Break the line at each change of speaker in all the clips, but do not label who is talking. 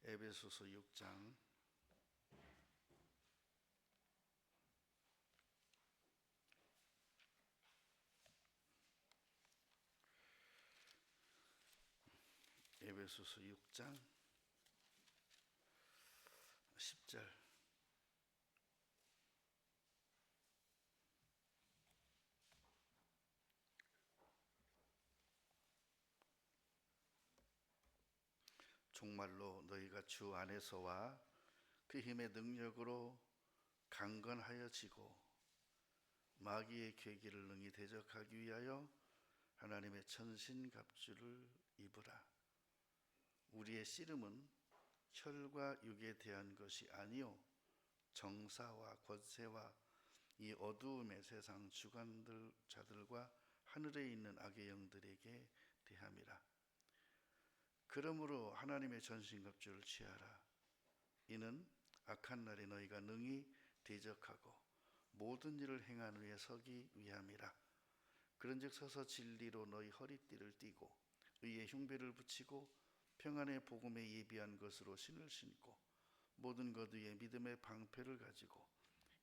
에베소서 6장 에베소서 6장 10절. 종말로 너희가 주 안에서와 그 힘의 능력으로 강건하여지고 마귀의 계기를 능히 대적하기 위하여 하나님의 천신갑주를 입으라. 우리의 씨름은 혈과 육에 대한 것이 아니요 정사와 권세와 이 어두움의 세상 주관들 자들과 하늘에 있는 악의 영들에게 대함이라. 그러므로 하나님의 전신갑주를 취하라. 이는 악한 날에 너희가 능히 대적하고 모든 일을 행한 후에 서기 위함이라. 그런즉 서서 진리로 너희 허리띠를 띠고 의의 흉배를 붙이고 평안의 복음에 예비한 것으로 신을 신고 모든 것 위에 믿음의 방패를 가지고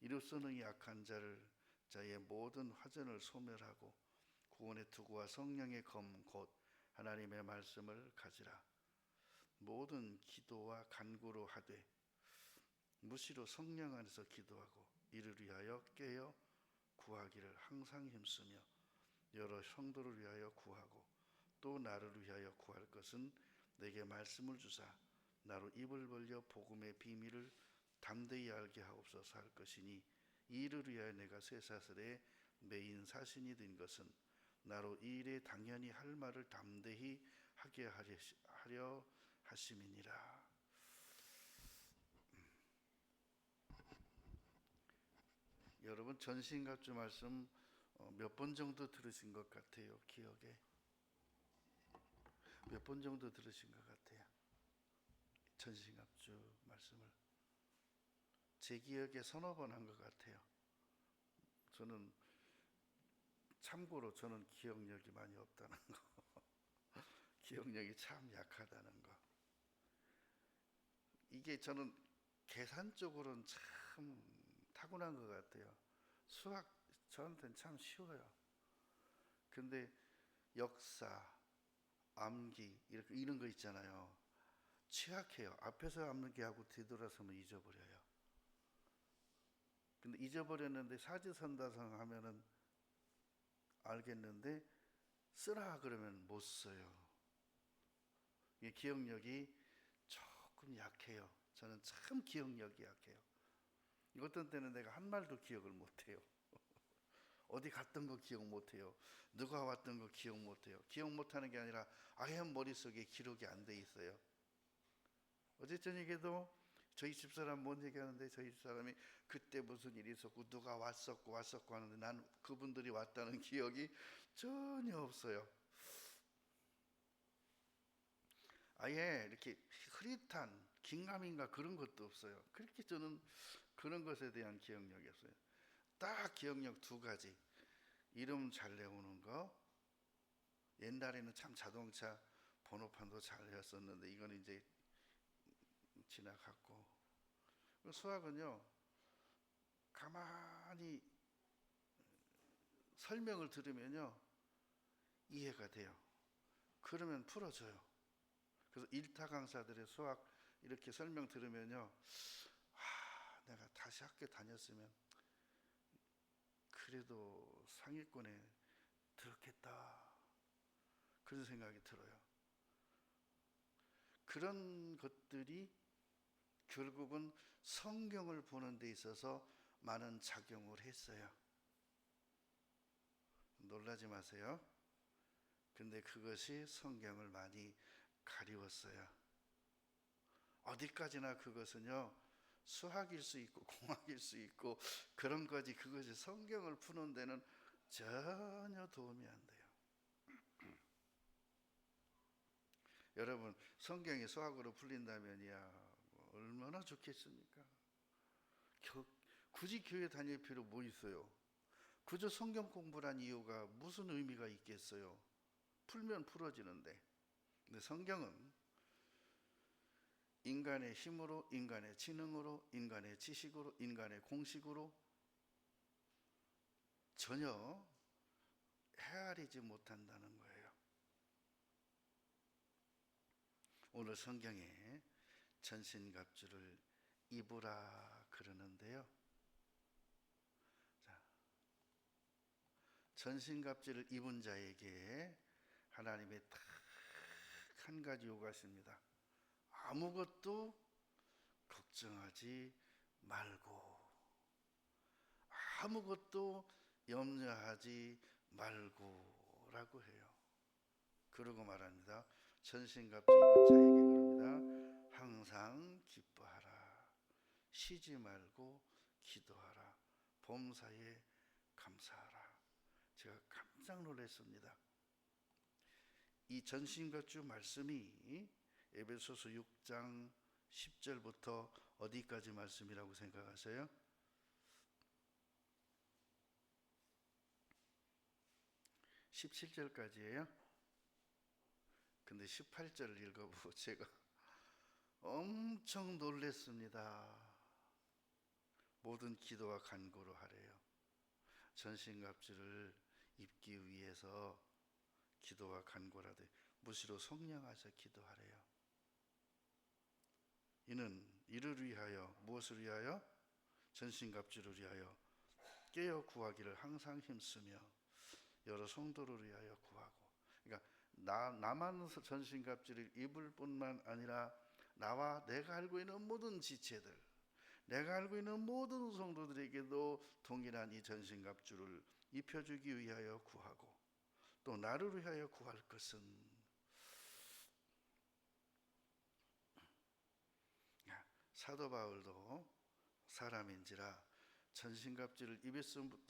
이로써 능히 악한 자의 모든 화전을 소멸하고 구원의 투구와 성령의 검 곧 하나님의 말씀을 가지라. 모든 기도와 간구로 하되 무시로 성령 안에서 기도하고 이를 위하여 깨어 구하기를 항상 힘쓰며 여러 성도를 위하여 구하고 또 나를 위하여 구할 것은 내게 말씀을 주사 나로 입을 벌려 복음의 비밀을 담대히 알게 하옵소서 할 것이니 이 일을 위하여 내가 쇠사슬에 매인 사신이 된 것은 나로 이 일에 당연히 할 말을 담대히 하게 하려 하심이니라. 여러분 전신갑주 말씀 몇 번 정도 들으신 것 같아요? 기억에 몇 번 정도 들으신 것 같아요? 전신갑주 말씀을 제 기억에 서너 번 한 것 같아요. 참고로 저는 기억력이 많이 없다는 거 기억력이 참 약하다는 거. 이게 저는 계산적으로는 참 타고난 것 같아요. 수학 저한테는 참 쉬워요. 근데 역사, 암기 이런 거 있잖아요. 취약해요. 앞에서 암기하고 뒤돌아서면 잊어버려요. 근데 잊어버렸는데 사지선다성 하면은 알겠는데 쓰라 그러면 못 써요. 기억력이 조금 약해요. 저는 참 기억력이 약해요. 어떤 때는 내가 한 말도 기억을 못해요. 어디 갔던 거 기억 못해요. 누가 왔던 거 기억 못해요. 기억 못하는 게 아니라 아예 머릿속에 기록이 안 돼 있어요. 어제 저녁에도 저희 집사람 뭔 얘기하는데 저희 집사람이 그때 무슨 일이 있었고 누가 왔었고 하는데 난 그분들이 왔다는 기억이 전혀 없어요. 아예 이렇게 흐릿한 긴가민가 그런 것도 없어요. 그렇게 저는 그런 것에 대한 기억력이 없어요. 딱 기억력 두 가지. 이름 잘 외우는 거. 옛날에는 참 자동차 번호판도 잘 외웠었는데 이건 이제 지나갔고. 수학은요 가만히 설명을 들으면요 이해가 돼요. 그러면 풀어줘요. 그래서 일타 강사들의 수학 이렇게 설명 들으면요 내가 다시 학교 다녔으면 그래도 상위권에 들었겠다 그런 생각이 들어요. 그런 것들이 결국은 성경을 보는 데 있어서 많은 작용을 했어요. 놀라지 마세요. 근데 그것이 성경을 많이 가리웠어요. 어디까지나 그것은요 수학일 수 있고 공학일 수 있고 그런 거지 그것이 성경을 푸는 데는 전혀 도움이 안 돼요. 여러분 성경이 수학으로 풀린다면이야 얼마나 좋겠습니까? 굳이 교회 다닐 필요 뭐 있어요? 그저 성경 공부란 이유가 무슨 의미가 있겠어요? 풀면 풀어지는데. 근데 성경은 인간의 힘으로, 인간의 지능으로, 인간의 지식으로, 인간의 공식으로 전혀 헤아리지 못한다는 거예요. 오늘 성경에 전신갑주를 입으라 그러는데요. 자, 전신갑주를 입은 자에게 하나님의 딱 한 가지 요구하십니다. 아무것도 걱정하지 말고, 아무것도 염려하지 말고라고 해요. 그러고 말합니다. 전신갑주 입은 자에게 그럽니다. 항상 기뻐하라. 쉬지 말고 기도하라. 범사에 감사하라. 제가 깜짝 놀랐습니다. 이 전신갑주 말씀이 에베소서 6장 10절부터 어디까지 말씀이라고 생각하세요? 17절까지예요. 근데 18절을 읽어보고 제가 엄청 놀랐습니다. 모든 기도와 간구로 하래요. 전신갑주를 입기 위해서 기도와 간구라되 무시로 성령하셔 기도하래요. 이는 이를 위하여, 무엇을 위하여? 전신갑주를 위하여 깨어 구하기를 항상 힘쓰며 여러 성도를 위하여 구하고. 그러니까 나만 전신갑주를 입을 뿐만 아니라 나와 내가 알고 있는 모든 지체들, 내가 알고 있는 모든 성도들에게도 동일한 이 전신갑주를 입혀주기 위하여 구하고, 또 나를 위하여 구할 것은 사도 바울도 사람인지라 전신갑주를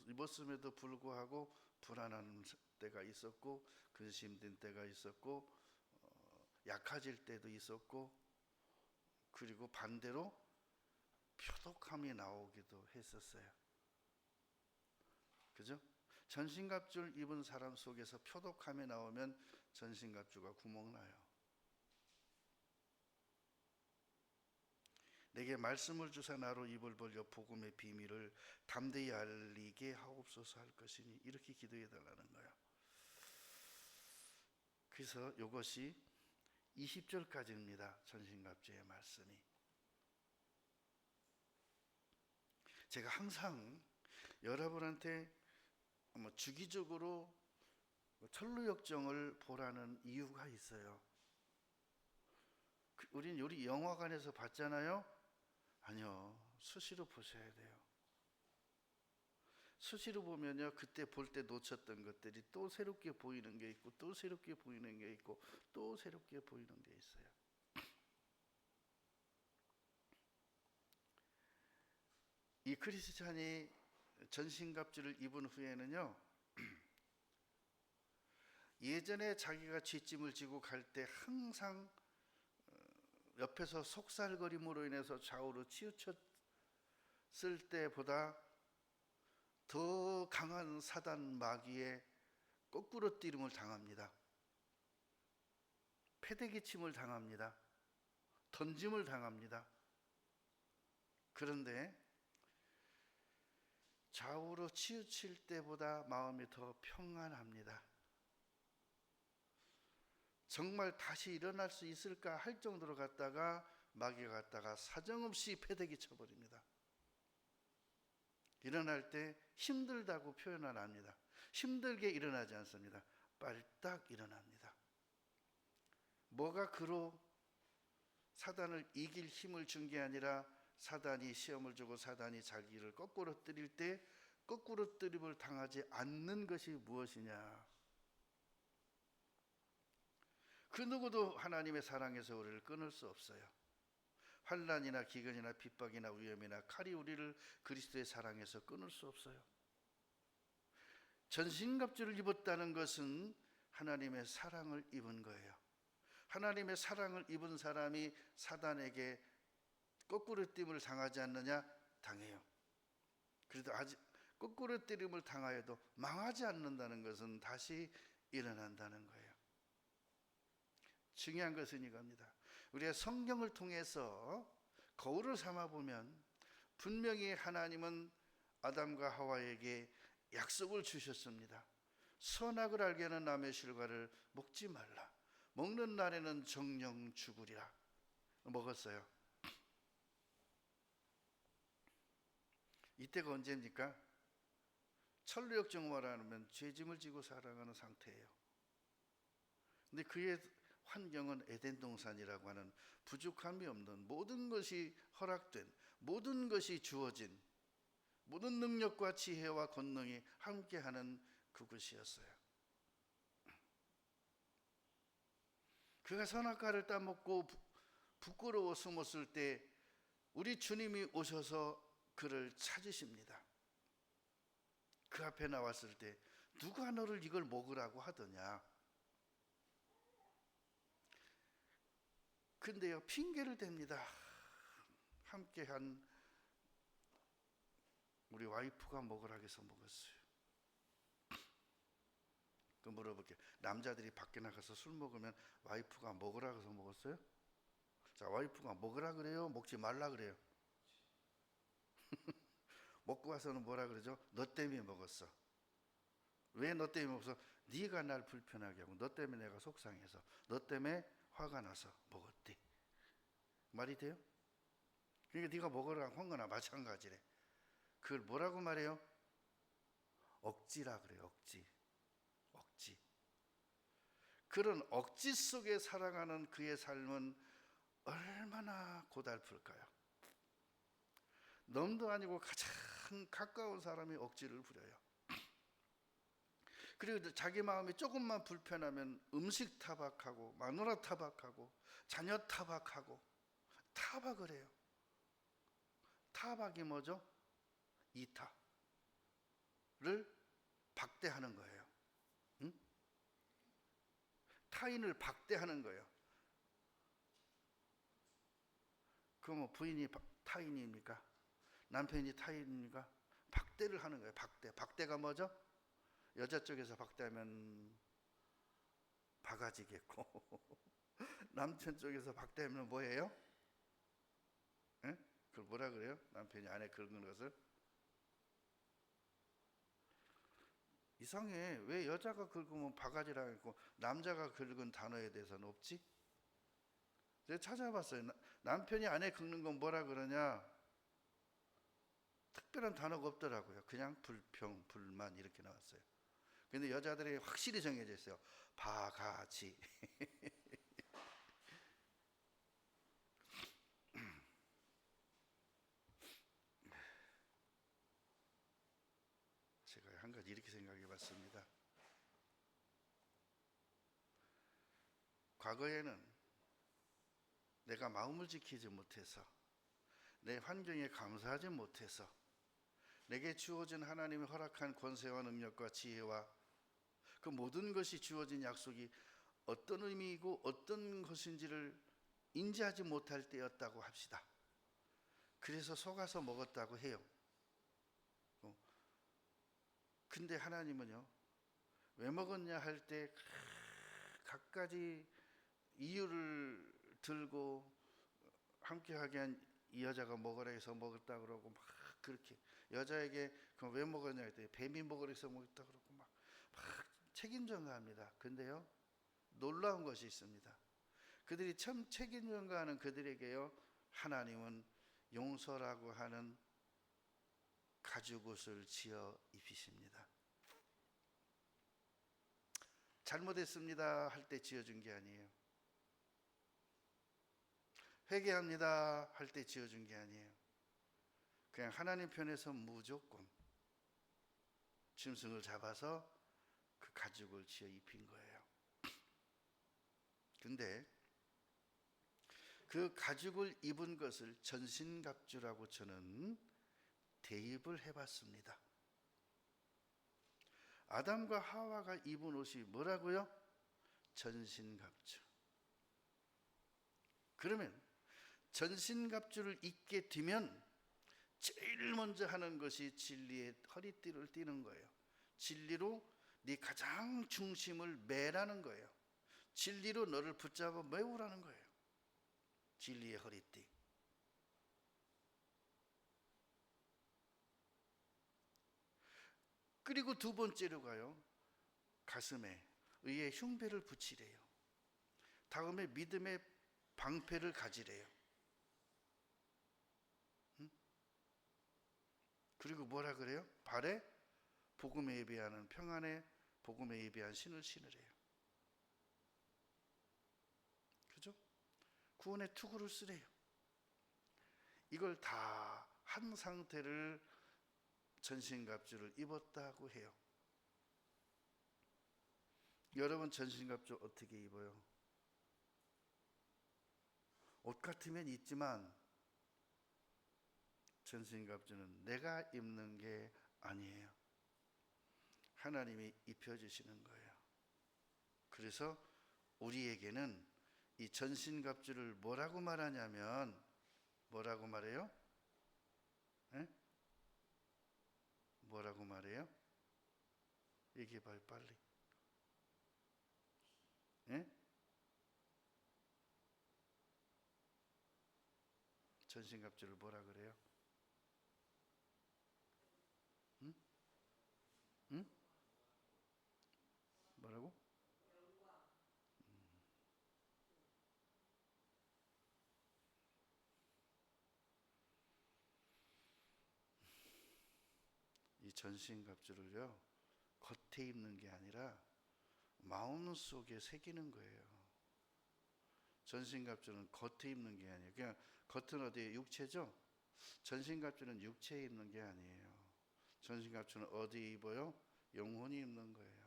입었음에도 불구하고 불안한 때가 있었고, 근심된 때가 있었고, 약해질 때도 있었고, 그리고 반대로 표독함이 나오기도 했었어요. 그죠? 전신갑주를 입은 사람 속에서 표독함이 나오면 전신갑주가 구멍나요. 내게 말씀을 주사 나로 입을 벌려 복음의 비밀을 담대히 알리게 하옵소서 할 것이니, 이렇게 기도해 달라는 거예요. 그래서 이것이 20절까지입니다. 전신갑주의 말씀이. 제가 항상 여러분한테 주기적으로 천루역정을 보라는 이유가 있어요. 우린 우리 영화관에서 봤잖아요. 아니요, 수시로 보셔야 돼요. 수시로 보면요, 그때 볼 때 놓쳤던 것들이 또 새롭게 보이는 게 있고, 또 새롭게 보이는 게 있고, 또 새롭게 보이는 게 있어요. 이 크리스찬이 전신갑주를 입은 후에는요, 예전에 자기가 뒷짐을 지고 갈 때 항상 옆에서 속살거림으로 인해서 좌우로 치우쳤을 때보다 더 강한 사단 마귀의 거꾸로 뛰름을 당합니다. 패대기침을 당합니다. 던짐을 당합니다. 그런데 좌우로 치우칠 때보다 마음이 더 평안합니다. 정말 다시 일어날 수 있을까 할 정도로 갔다가 마귀가 갔다가 사정없이 패대기 쳐버립니다. 일어날 때 힘들다고 표현 안 합니다. 힘들게 일어나지 않습니다. 빨딱 일어납니다. 뭐가 그로 사단을 이길 힘을 준 게 아니라, 사단이 시험을 주고 사단이 자기를 거꾸로 때릴 때 거꾸로 때림을 당하지 않는 것이 무엇이냐? 그 누구도 하나님의 사랑에서 우리를 끊을 수 없어요. 환난이나 기근이나 핍박이나 위험이나 칼이 우리를 그리스도의 사랑에서 끊을 수 없어요. 전신갑주를 입었다는 것은 하나님의 사랑을 입은 거예요. 하나님의 사랑을 입은 사람이 사단에게 거꾸로 뛰임을 당하지 않느냐? 당해요. 그래도 아직 거꾸로 뛰임을 당하여도 망하지 않는다는 것은 다시 일어난다는 거예요. 중요한 것은 이겁니다. 우리가 성경을 통해서 거울을 삼아 보면 분명히 하나님은 아담과 하와에게 약속을 주셨습니다. 선악을 알게 하는 나무의 실과를 먹지 말라. 먹는 날에는 정령 죽으리라. 먹었어요. 이때가 언제입니까? 천루역정화라 하면 죄짐을 지고 살아가는 상태예요. 근데 그의 환경은 에덴 동산이라고 하는 부족함이 없는, 모든 것이 허락된, 모든 것이 주어진, 모든 능력과 지혜와 권능이 함께하는 그곳이었어요. 그가 선악과를 따먹고 부끄러워 숨었을 때 우리 주님이 오셔서 그를 찾으십니다. 그 앞에 나왔을 때 누가 너를 이걸 먹으라고 하더냐. 근데요, 핑계를 댑니다. 함께한 우리 와이프가 먹으라고 해서 먹었어요. 그 물어볼게요. 남자들이 밖에 나가서 술 먹으면 와이프가 먹으라고 해서 먹었어요? 자, 와이프가 먹으라 그래요? 먹지 말라 그래요? 먹고 와서는 뭐라 그러죠? 너 때문에 먹었어. 왜 너 때문에 먹었어? 네가 날 불편하게 하고, 너 때문에 내가 속상해서, 너 때문에 화가 나서 먹었대. 말이 돼요? 그러니까 네가 먹으라고 한 거나 마찬가지래. 그걸 뭐라고 말해요? 억지라 그래요. 억지. 그런 억지 속에 살아가는 그의 삶은 얼마나 고달플까요? 넘도 아니고 가장 가까운 사람이 억지를 부려요. 그리고 자기 마음이 조금만 불편하면 음식 타박하고, 마누라 타박하고, 자녀 타박하고, 타박을 해요. 타박이 뭐죠? 이타를 박대하는 거예요. 응? 타인을 박대하는 거예요. 그럼 부인이 타인입니까? 남편이 타인입니까? 박대를 하는 거예요. 박대가 뭐죠? 여자 쪽에서 박대하면 바가지겠고 남편 쪽에서 박대하면 뭐예요? 에? 그걸 뭐라 그래요? 남편이 아내 긁는 것을? 이상해. 왜 여자가 긁으면 바가지라고 했고 남자가 긁은 단어에 대해서는 없지? 제가 찾아봤어요. 남편이 아내 긁는 건 뭐라 그러냐? 특별한 단어가 없더라고요. 그냥 불평, 불만 이렇게 나왔어요. 근데 여자들이 확실히 정해져 있어요. 바가지. 제가 한 가지 이렇게 생각해 봤습니다. 과거에는 내가 마음을 지키지 못해서, 내 환경에 감사하지 못해서, 내게 주어진 하나님이 허락한 권세와 능력과 지혜와 그 모든 것이 주어진 약속이 어떤 의미이고 어떤 것인지를 인지하지 못할 때였다고 합시다. 그래서 속아서 먹었다고 해요. 근데 하나님은요, 왜 먹었냐 할 때 갖가지 이유를 들고 함께하게 한 이 여자가 먹으라 해서 먹었다 그러고 막 그렇게 여자에게 그럼 왜 먹었냐 했더니 뱀이 먹으라 해서 먹었다 그러고 막 책임전가합니다. 근데요, 놀라운 것이 있습니다. 그들이 참 책임전가하는 그들에게요, 하나님은 용서라고 하는 가죽옷을 지어 입히십니다. 잘못했습니다 할 때 지어준 게 아니에요. 회개합니다 할 때 지어준 게 아니에요. 그냥 하나님 편에서 무조건 짐승을 잡아서 그 가죽을 지어 입힌 거예요. 근데 그 가죽을 입은 것을 전신갑주라고 저는 대입을 해봤습니다. 아담과 하와가 입은 옷이 뭐라고요? 전신갑주. 그러면 전신갑주를 입게 되면 제일 먼저 하는 것이 진리의 허리띠를 띠는 거예요. 진리로 네 가장 중심을 매라는 거예요. 진리로 너를 붙잡아 메우라는 거예요. 진리의 허리띠. 그리고 두 번째로 가요. 가슴에 의의 흉배를 붙이래요. 다음에 믿음의 방패를 가지래요. 그리고 뭐라 그래요? 발에 복음에 예비하는 평안의 복음에 예비한 신을 신으래요. 그죠? 구원의 투구를 쓰래요. 이걸 다 한 상태를 전신갑주를 입었다고 해요. 여러분 전신갑주 어떻게 입어요? 옷 같으면 입지만 전신갑주는 내가 입는 게 아니에요. 하나님이 입혀주시는 거예요. 그래서 우리에게는 이 전신갑주를 뭐라고 말하냐면 뭐라고 말해요? 에? 뭐라고 말해요? 얘기해봐요 빨리. 에? 전신갑주를 뭐라 그래요? 응? 응? 뭐라고? 이 전신갑주를요 겉에 입는 게 아니라 마음속에 새기는 거예요. 전신갑주는 겉에 입는 게 아니에요. 그냥 겉은 어디에 육체죠? 전신갑주는 육체에 입는 게 아니에요. 전신갑주는 어디에 입어요? 영혼이 입는 거예요.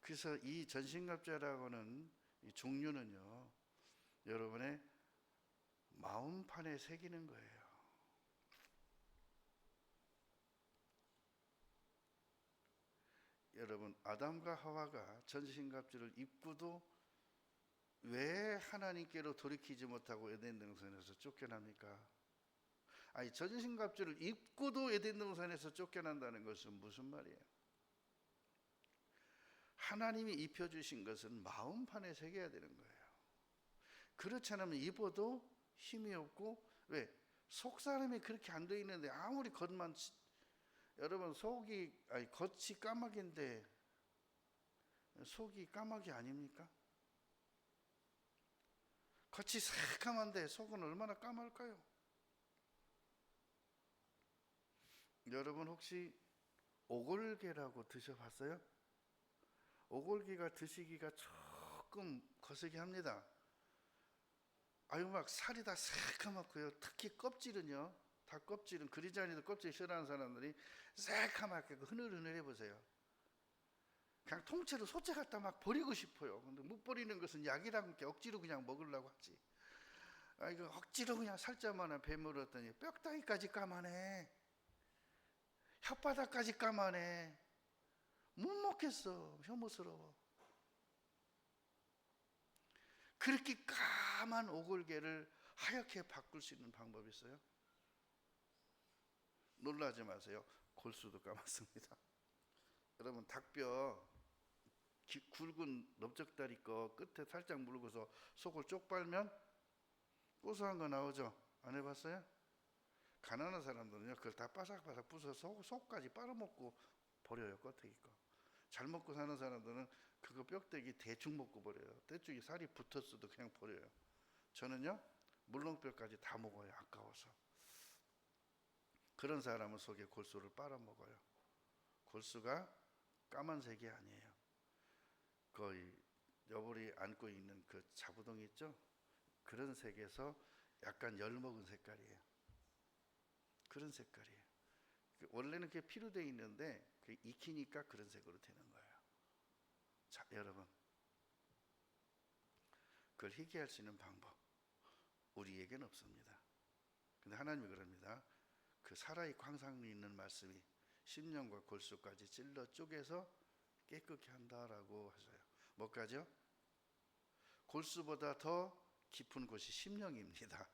그래서 이 전신갑주라고 하는 이 종류는요 여러분의 마음판에 새기는 거예요. 여러분 아담과 하와가 전신갑주를 입고도 왜 하나님께로 돌이키지 못하고 에덴 동산에서 쫓겨납니까? 아니 전신갑주를 입고도 에덴 동산에서 쫓겨난다는 것은 무슨 말이에요? 하나님이 입혀주신 것은 마음판에 새겨야 되는 거예요. 그렇지 않으면 입어도 힘이 없고 왜? 속사람이 그렇게 안 돼 있는데 아무리 겉만 여러분 겉이 까마귀인데 속이 까마귀 아닙니까? 겉이 새까만데 속은 얼마나 까말까요? 여러분 혹시 오골계라고 드셔봤어요? 오골계가 드시기가 조금 거세게 합니다. 아유 막 살이 다 새까맣고요. 특히 껍질은요. 다 껍질은 그리지 않아도 껍질 싫어하는 사람들이 새까맣게 흐늘흐늘해 보세요. 그냥 통째로 소재 갖다 막 버리고 싶어요. 근데 못 버리는 것은 약이랑 함께 억지로 그냥 먹으려고 하지. 아 이거 억지로 그냥 살짝만한 배물었더니 뼈다귀까지 까만해. 혓바닥까지 까만해. 못 먹겠어. 혐오스러워. 그렇게 까만 오골개를 하얗게 바꿀 수 있는 방법이 있어요? 놀라지 마세요. 골수도 까맣습니다. 여러분 닭뼈 굵은 넓적다리 거 끝에 살짝 물고서 속을 쪽 빨면 고소한 거 나오죠? 안 해봤어요? 가난한 사람들은요 그걸 다 바삭바삭 부숴서 속까지 빨아먹고 버려요. 껍데기 거. 잘 먹고 사는 사람들은 그거 뼈대기 대충 먹고 버려요. 대충 살이 붙었어도 그냥 버려요. 저는요 물렁뼈까지 다 먹어요. 아까워서. 그런 사람은 속에 골수를 빨아먹어요. 골수가 까만색이 아니에요. 거의 여벌이 안고 있는 그 자부덩이 있죠? 그런 색에서 약간 열먹은 색깔이에요. 그런 색깔이에요. 원래는 그게 피로 되어 있는데 익히니까 그런 색으로 되는 거예요. 자, 여러분 그걸 희귀할 수 있는 방법 우리에겐 없습니다. 근데 하나님이 그럽니다. 그 살아있고 항상 있는 말씀이 심령과 골수까지 찔러 쪼개서 깨끗게 한다라고 하셔요. 뭐까지요? 골수보다 더 깊은 곳이 심령입니다.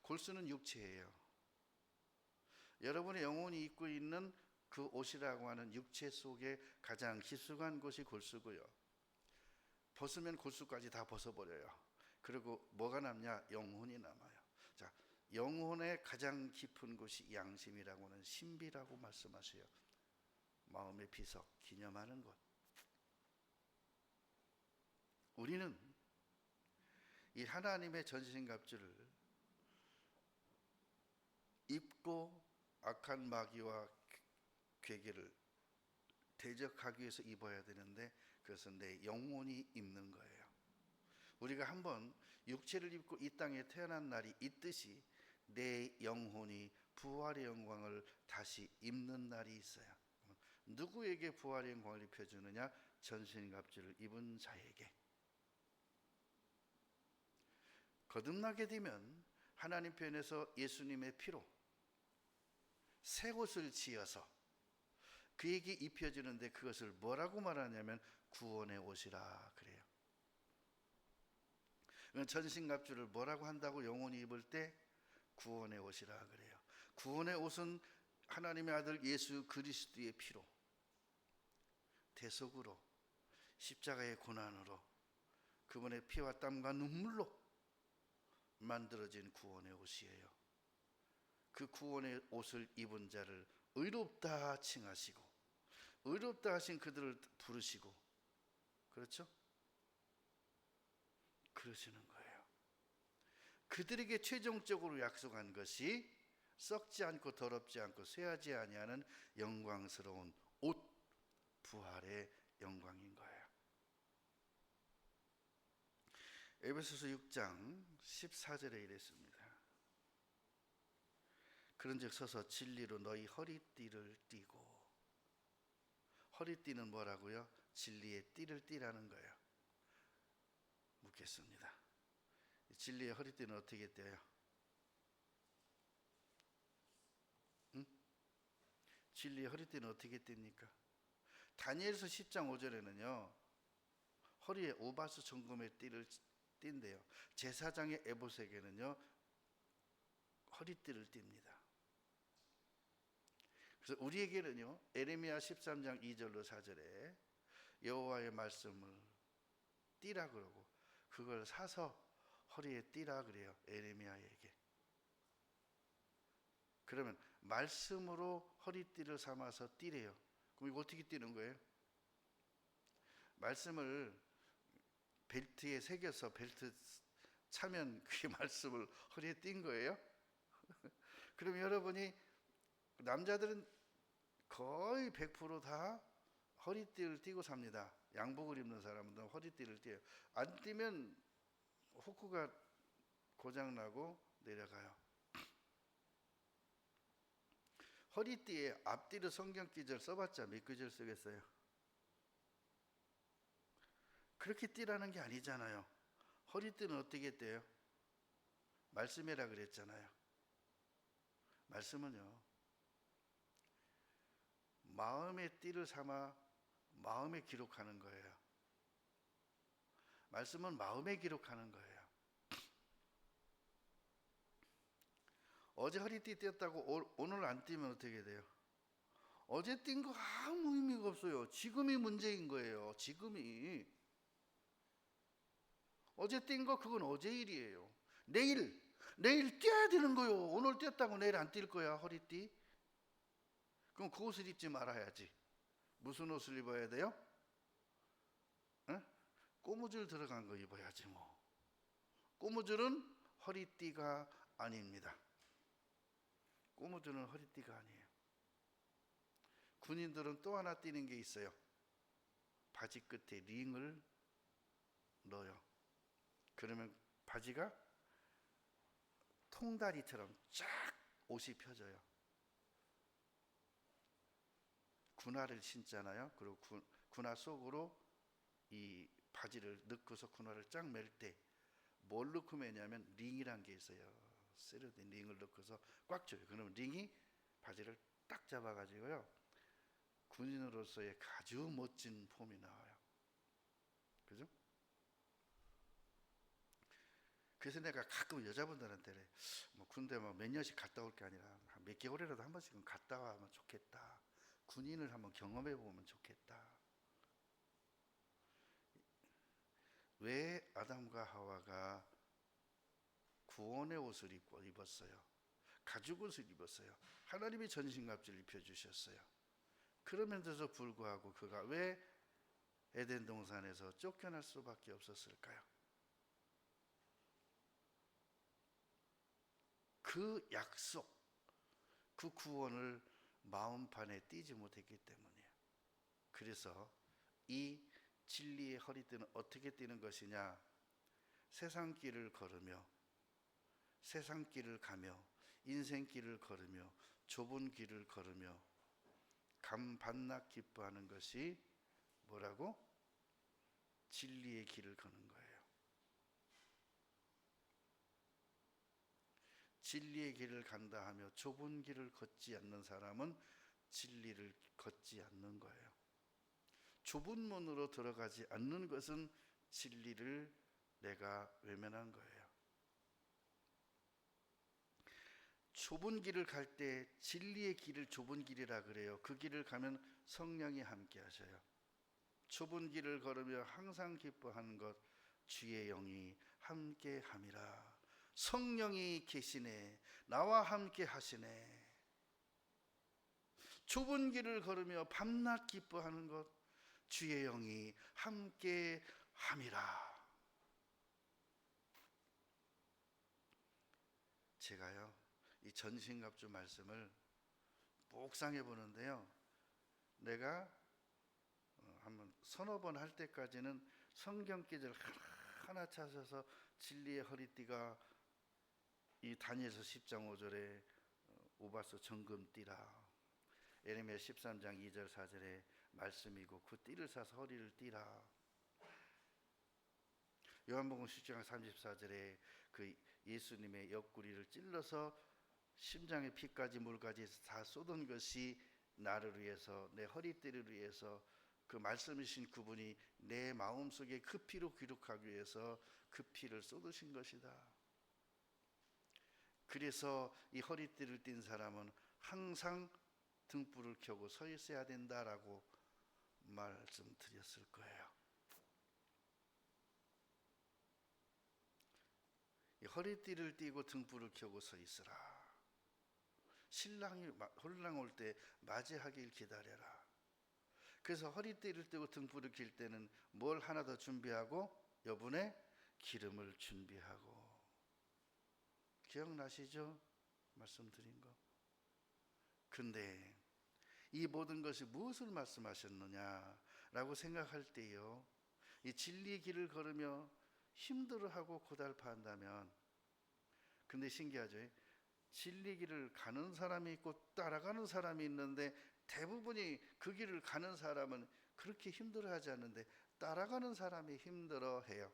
골수는 육체예요. 여러분의 영혼이 입고 있는 그 옷이라고 하는 육체 속에 가장 깊숙한 곳이 골수고요. 벗으면 골수까지 다 벗어버려요. 그리고 뭐가 남냐? 영혼이 남아요. 자, 영혼의 가장 깊은 곳이 양심이라고는 신비라고 말씀하세요. 마음의 비석, 기념하는 것. 우리는 이 하나님의 전신갑주를 입고 악한 마귀와 괴계를 대적하기 위해서 입어야 되는데, 그것은 내 영혼이 입는 거예요. 우리가 한번 육체를 입고 이 땅에 태어난 날이 있듯이 내 영혼이 부활의 영광을 다시 입는 날이 있어요. 누구에게 부활의 영광을 입혀주느냐? 전신갑주를 입은 자에게. 거듭나게 되면 하나님 편에서 예수님의 피로 새 옷을 지어서 그에게 입혀주는데, 그것을 뭐라고 말하냐면 구원의 옷이라 그래요. 전신갑주를 뭐라고 한다고? 영혼이 입을 때 구원의 옷이라 그래요. 구원의 옷은 하나님의 아들 예수 그리스도의 피로, 대속으로, 십자가의 고난으로, 그분의 피와 땀과 눈물로 만들어진 구원의 옷이에요. 그 구원의 옷을 입은 자를 의롭다 칭하시고, 의롭다 하신 그들을 부르시고, 그렇죠? 그러시는 거예요. 그들에게 최종적으로 약속한 것이 썩지 않고 더럽지 않고 쇠하지 아니하는 영광스러운 옷, 부활의 영광인 거예요. 에베소서 6장 14절에 이랬습니다. 그런즉 서서 진리로 너희 허리띠를 띠고. 허리띠는 뭐라고요? 진리의 띠를 띠라는 거예요. 묻겠습니다. 진리의 허리띠는 어떻게 떼요? 응? 진리의 허리띠는 어떻게 띱니까? 다니엘서 10장 5절에는요, 허리에 오바스 정금의 띠를 띈대요. 제사장의 에봇에게는요, 허리띠를 띱니다. 그래서 우리에게는요, 에레미야 13장 2절로 4절에 여호와의 말씀을 띠라 그러고, 그걸 사서 허리에 띠라 그래요. 에레미야에게. 그러면 말씀으로 허리띠를 삼아서 띠래요. 그럼 이거 어떻게 띠는 거예요? 말씀을 벨트에 새겨서 벨트 차면 그게 말씀을 허리에 띈 거예요? 그럼 여러분이, 남자들은 거의 100% 허리띠를 띠고 삽니다. 양복을 입는 사람들은 허리띠를 띠요. 안 띠면 후크가 고장나고 내려가요. 허리띠에 앞뒤로 성경 기절 써봤자 몇 구절 쓰겠어요? 그렇게 띠라는 게 아니잖아요. 허리띠는 어떻게 떼요? 말씀이라 그랬잖아요. 말씀은요, 마음의 띠를 삼아 마음에 기록하는 거예요. 말씀은 마음에 기록하는 거예요. 어제 허리띠 띄었다고 오늘 안 띄면 어떻게 돼요? 어제 띈 거 아무 의미가 없어요. 지금이 문제인 거예요. 지금이. 어제 띈 거 그건 어제 일이에요. 내일 띄어야 되는 거예요. 오늘 띄었다고 내일 안 뛸 거야, 허리띠? 그럼 그 옷을 입지 말아야지. 무슨 옷을 입어야 돼요? 에? 고무줄 들어간 거 입어야지 뭐. 고무줄은 허리띠가 아닙니다. 고무줄은 허리띠가 아니에요. 군인들은 또 하나 띠는 게 있어요. 바지 끝에 링을 넣어요. 그러면 바지가 통다리처럼 쫙 옷이 펴져요. 군화를 신잖아요. 그리고 군화 속으로 이 바지를 넣고서 군화를 쫙 맬 때 뭘 넣고 매냐면 링이란 게 있어요. 세련된 링을 넣고서 꽉 줘요. 그러면 링이 바지를 딱 잡아가지고요, 군인으로서의 아주 멋진 폼이 나와요. 그죠? 그래서 내가 가끔 여자분들한테 뭐 군대 몇 년씩 갔다 올 게 아니라 몇 개월이라도 한 번씩은 갔다 와면 좋겠다. 군인을 한번 경험해 보면 좋겠다. 왜 아담과 하와가 구원의 옷을 입었어요? 가죽 옷을 입었어요. 하나님이 전신갑주를 입혀주셨어요. 그러면서도 불구하고 그가 왜 에덴 동산에서 쫓겨날 수밖에 없었을까요? 그 약속, 그 구원을 마음판에 띄지 못했기 때문이에요. 그래서 이 진리의 허리띠는 어떻게 띠는 것이냐? 세상 길을 걸으며, 세상 길을 가며, 인생길을 걸으며, 좁은 길을 걸으며 반납 기뻐하는 것이 뭐라고? 진리의 길을 걷는 거예요. 진리의 길을 간다 하며 좁은 길을 걷지 않는 사람은 진리를 걷지 않는 거예요. 좁은 문으로 들어가지 않는 것은 진리를 내가 외면한 거예요. 좁은 길을 갈 때 진리의 길을 좁은 길이라 그래요. 그 길을 가면 성령이 함께 하셔요. 좁은 길을 걸으며 항상 기뻐하는 것, 주의 영이 함께 함이라. 성령이 계시네. 나와 함께 하시네. 좁은 길을 걸으며 밤낮 기뻐하는 것, 주의 영이 함께 함이라. 제가요, 이 전신갑주 말씀을 묵상해 보는데요, 내가 한번 서너 번 할 때까지는 성경 구절 하나 찾아서 진리의 허리띠가 이 다니엘서 10장 5절에 우바스 정금 띠라, 예레미야 13장 2절 4절에 말씀이고 그 띠를 사서 허리를 띠라, 요한복음 10장 34절에 그 예수님의 옆구리를 찔러서 심장의 피까지 물까지 다 쏟은 것이 나를 위해서, 내 허리띠를 위해서, 그 말씀이신 그분이 내 마음속에 그 피로 기록하기 위해서 그 피를 쏟으신 것이다. 그래서 이 허리띠를 띈 사람은 항상 등불을 켜고 서 있어야 된다라고 말씀드렸을 거예요. 이 허리띠를 띠고 등불을 켜고 서 있으라. 신랑이 홀랑 올 때 맞이하길 기다려라. 그래서 허리띠를 띠고 등불을 킬 때는 뭘 하나 더 준비하고? 여분의 기름을 준비하고. 기억나시죠? 말씀드린 거. 근데 이 모든 것이 무엇을 말씀하셨느냐라고 생각할 때요, 이 진리의 길을 걸으며 힘들어하고 고달파한다면, 근데 신기하죠? 진리 길을 가는 사람이 있고 따라가는 사람이 있는데 대부분이 그 길을 가는 사람은 그렇게 힘들어하지 않는데 따라가는 사람이 힘들어해요.